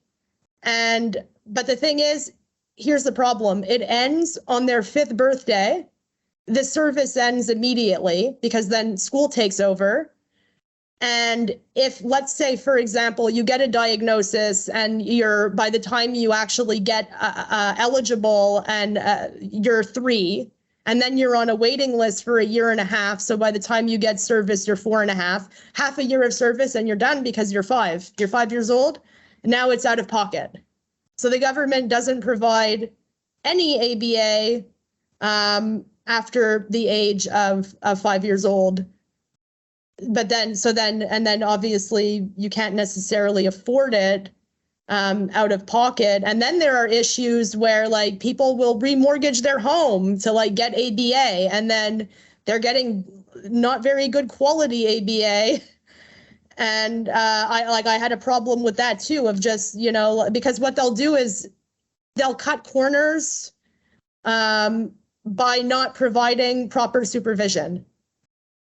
But the thing is, here's the problem. It ends on their 5th birthday. The service ends immediately because then school takes over. And if, let's say, for example, you get a diagnosis and by the time you actually get eligible and you're 3, and then you're on a waiting list for 1.5 years. So by the time you get service, you're 4.5, half a year of service and you're done because you're 5. You're 5 years old. And now it's out of pocket. So the government doesn't provide any ABA after the age of 5 years old. But then obviously you can't necessarily afford it out of pocket. And then there are issues where like people will remortgage their home to like get ABA, and then they're getting not very good quality ABA. And I had a problem with that too, of just, because what they'll do is they'll cut corners by not providing proper supervision.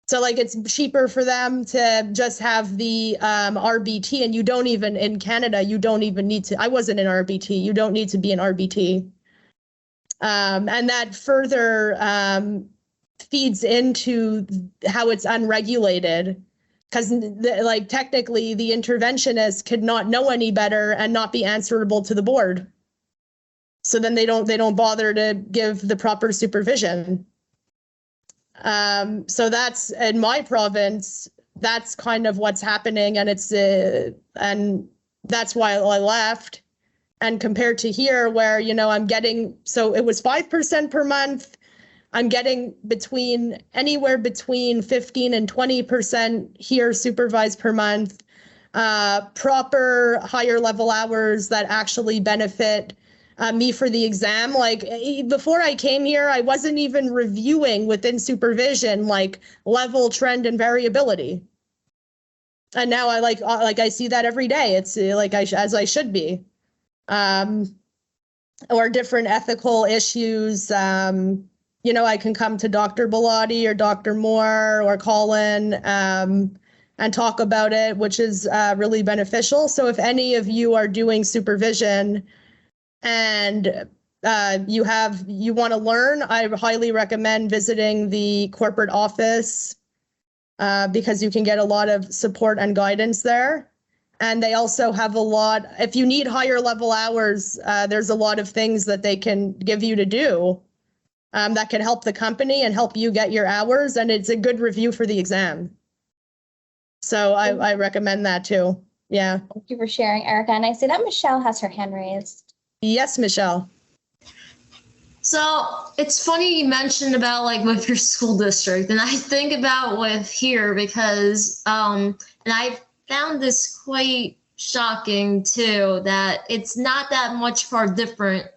So like it's cheaper for them to just have the RBT, and you don't even, in Canada, you don't even need to, I wasn't in RBT, you don't need to be an RBT. And that further feeds into how it's unregulated, because like technically the interventionist could not know any better and not be answerable to the board. So then they don't bother to give the proper supervision. So that's in my province, that's kind of what's happening, and it's and that's why I left. And compared to here, where I'm getting, so it was 5% per month, I'm getting anywhere between 15 and 20% here supervised per month, proper higher level hours that actually benefit me for the exam. Like before I came here, I wasn't even reviewing within supervision, like level, trend, and variability. And now I I see that every day. It's like as I should be. Or different ethical issues. I can come to Dr. Bellotti or Dr. Moore or Colin and talk about it, which is really beneficial. So if any of you are doing supervision and you want to learn, I highly recommend visiting the corporate office because you can get a lot of support and guidance there. And they also have a lot, if you need higher level hours, there's a lot of things that they can give you to do that can help the company and help you get your hours. And it's a good review for the exam. So I recommend that too. Yeah. Thank you for sharing, Erica. And I see that Michelle has her hand raised. Yes, Michelle. So it's funny you mentioned about like with your school district, and I think about with here because, and I found this quite shocking too, that it's not that much far different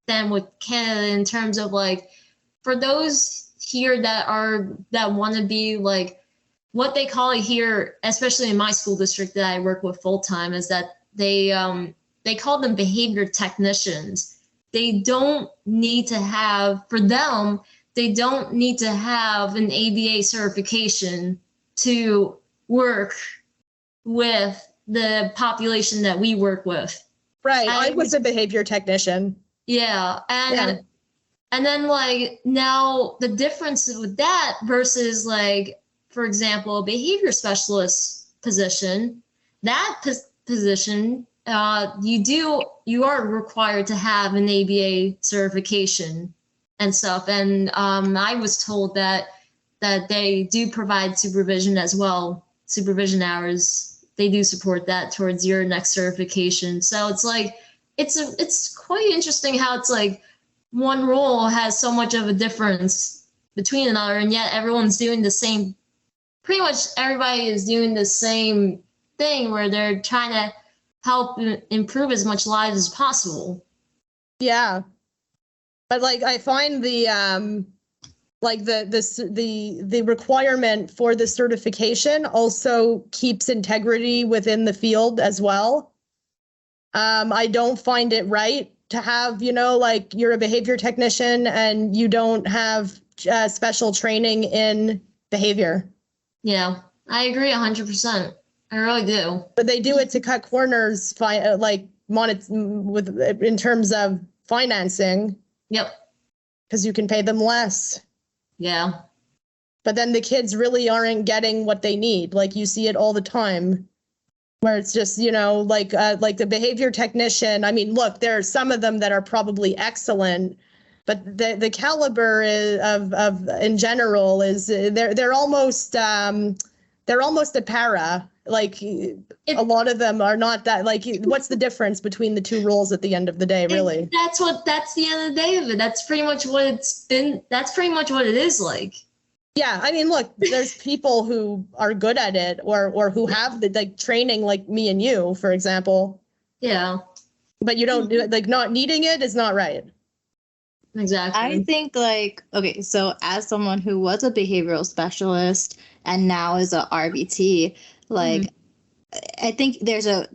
than with Canada in terms of like, for those here that want to be like, what they call it here, especially in my school district that I work with full time, is that they call them behavior technicians. They don't need to have, for them, they don't need to have an ABA certification to work with the population that we work with. Right. I was a behavior technician. Yeah. And then like now the difference with that versus like, for example, a behavior specialist position, that position, you are required to have an ABA certification and stuff. And I was told that they do provide supervision as well, supervision hours. They do support that towards your next certification. So it's like, it's quite interesting how it's like one role has so much of a difference between another, and yet everyone's doing the same, pretty much everybody is doing the same thing where they're trying to help improve as much lives as possible. Yeah. But like I find the like the requirement for the certification also keeps integrity within the field as well. I don't find it right to have, like you're a behavior technician and you don't have special training in behavior. Yeah, I agree 100%. I really do. But they do it to cut corners, in terms of financing. Yep. Because you can pay them less. Yeah. but then the kids really aren't getting what they need. Like you see it all the time, where it's just, like the behavior technician. I mean, look, there are some of them that are probably excellent, but the caliber of in general is they're almost a para. Like a lot of them are not that. Like, what's the difference between the two roles at the end of the day, really? That's the end of the day of it. That's pretty much what it's been. That's pretty much what it is like. Yeah, I mean, look, there's people who are good at it or who have the training, like me and you, for example. Yeah. But you don't do it, not needing it is not right. Exactly. I think okay, so as someone who was a behavioral specialist and now is a RBT, I think there's a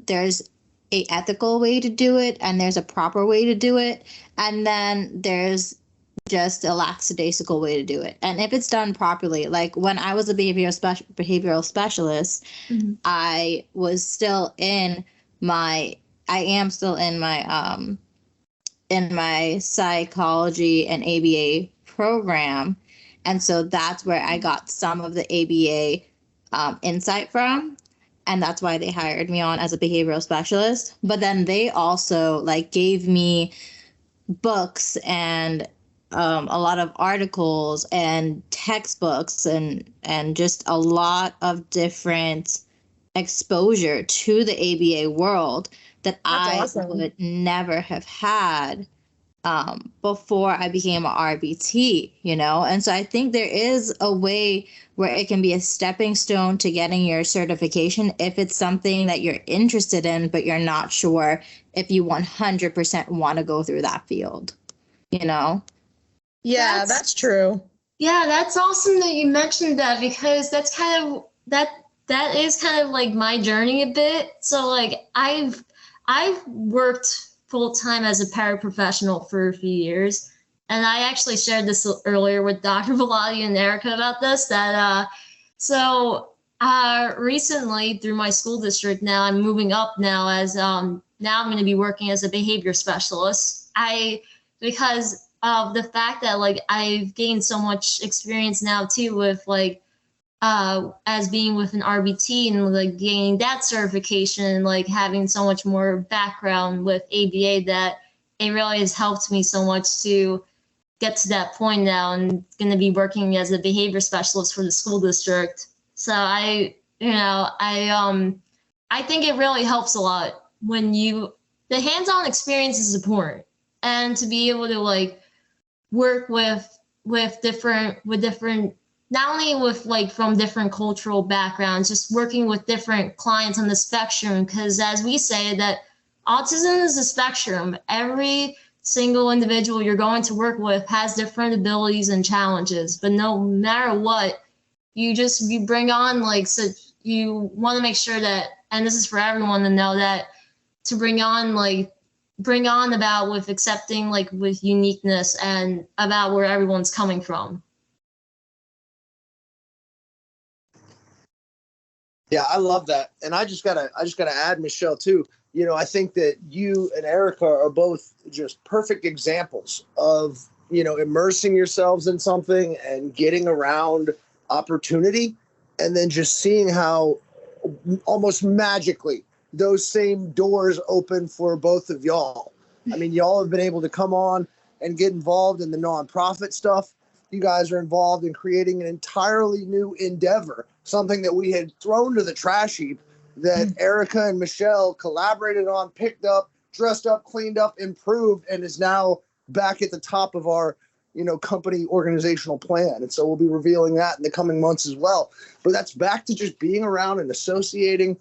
ethical way to do it and there's a proper way to do it. And then there's just a lackadaisical way to do it. And if it's done properly, like when I was a behavioral specialist, I was still in my psychology and ABA program. And so that's where I got some of the ABA insight from. And that's why they hired me on as a behavioral specialist. But then they also gave me books and a lot of articles and textbooks and just a lot of different exposure to the ABA world that That's awesome. would never have had before I became an RBT, And so I think there is a way where it can be a stepping stone to getting your certification if it's something that you're interested in, but you're not sure if you 100% want to go through that field, Yeah, that's true. Yeah, that's awesome that you mentioned that, because that's kind of that is kind of like my journey a bit. So I've worked full time as a paraprofessional for a few years, and I actually shared this earlier with Dr. Bellotti and Erica about this. That recently through my school district, now I'm moving up now as now I'm going to be working as a behavior specialist. Because of the fact that I've gained so much experience now too with as being with an RBT and gaining that certification and having so much more background with ABA, that it really has helped me so much to get to that point now, and going to be working as a behavior specialist for the school district. So I think it really helps a lot when the hands-on experience is important, and to be able to work with different, not only with from different cultural backgrounds, just working with different clients on the spectrum. Because as we say, that autism is a spectrum. Every single individual you're going to work with has different abilities and challenges, but no matter what, you bring on so you want to make sure that, and this is for everyone to know, that to bring on about with accepting with uniqueness and about where everyone's coming from. Yeah, I love that. And I just gotta add, Michelle, too. I think that you and Erica are both just perfect examples of, immersing yourselves in something and getting around opportunity, and then just seeing how almost magically those same doors open for both of y'all. I mean, y'all have been able to come on and get involved in the nonprofit stuff. You guys are involved in creating an entirely new endeavor, something that we had thrown to the trash heap, that Erica and Michelle collaborated on, picked up, dressed up, cleaned up, improved, and is now back at the top of our, company organizational plan. And so we'll be revealing that in the coming months as well. But that's back to just being around and associating.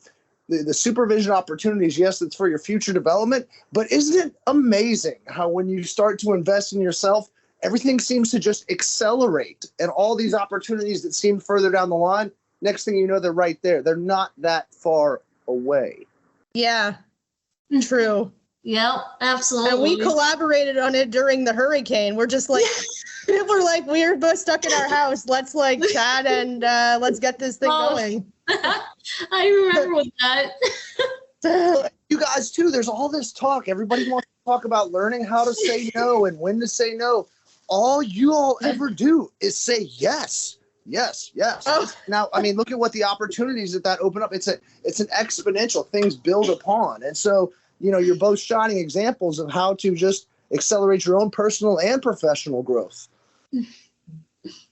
The supervision opportunities, yes, it's for your future development, but isn't it amazing how when you start to invest in yourself, everything seems to just accelerate, and all these opportunities that seem further down the line, next thing you know, they're right there. They're not that far away. Yeah, true. Yep, absolutely. And we collaborated on it during the hurricane. We're just people are we're both stuck in our house. Let's chat and let's get this thing going. I remember with that. You guys too, there's all this talk. Everybody wants to talk about learning how to say no and when to say no. All you all ever do is say yes. Yes. Now, I mean, look at what the opportunities that open up. It's an exponential, things build upon. And so, you're both shining examples of how to just accelerate your own personal and professional growth.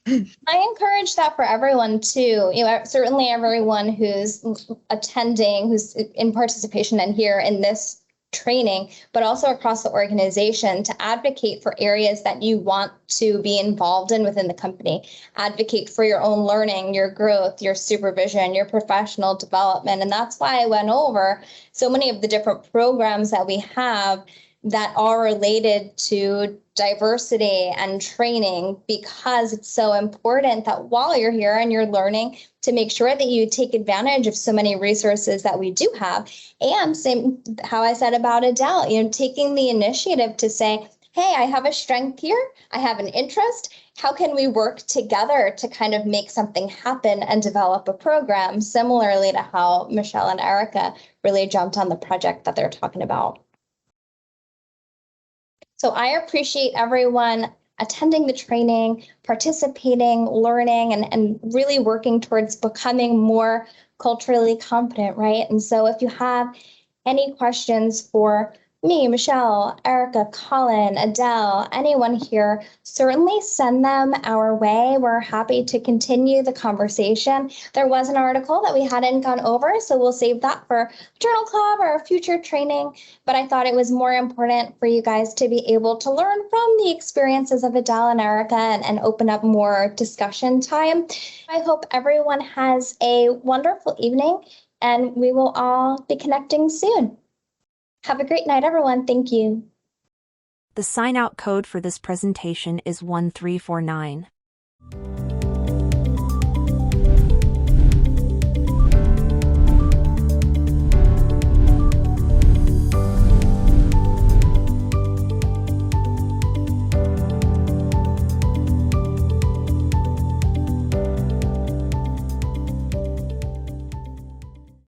I encourage that for everyone too. Certainly everyone who's attending, who's in participation and here in this training, but also across the organization, to advocate for areas that you want to be involved in within the company. Advocate for your own learning, your growth, your supervision, your professional development. And that's why I went over so many of the different programs that we have that are related to diversity and training, because it's so important that while you're here and you're learning, to make sure that you take advantage of so many resources that we do have. And same how I said about Adele, taking the initiative to say, hey, I have a strength here, I have an interest, how can we work together to kind of make something happen and develop a program, similarly to how Michelle and Erica really jumped on the project that they're talking about. So I appreciate everyone attending the training, participating, learning, and really working towards becoming more culturally competent, right? And so if you have any questions for me, Michelle, Erica, Colin, Adele, anyone here, certainly send them our way. We're happy to continue the conversation. There was an article that we hadn't gone over, so we'll save that for Journal Club or a future training. But I thought it was more important for you guys to be able to learn from the experiences of Adele and Erica and open up more discussion time. I hope everyone has a wonderful evening, and we will all be connecting soon. Have a great night, everyone. Thank you. The sign-out code for this presentation is 1349.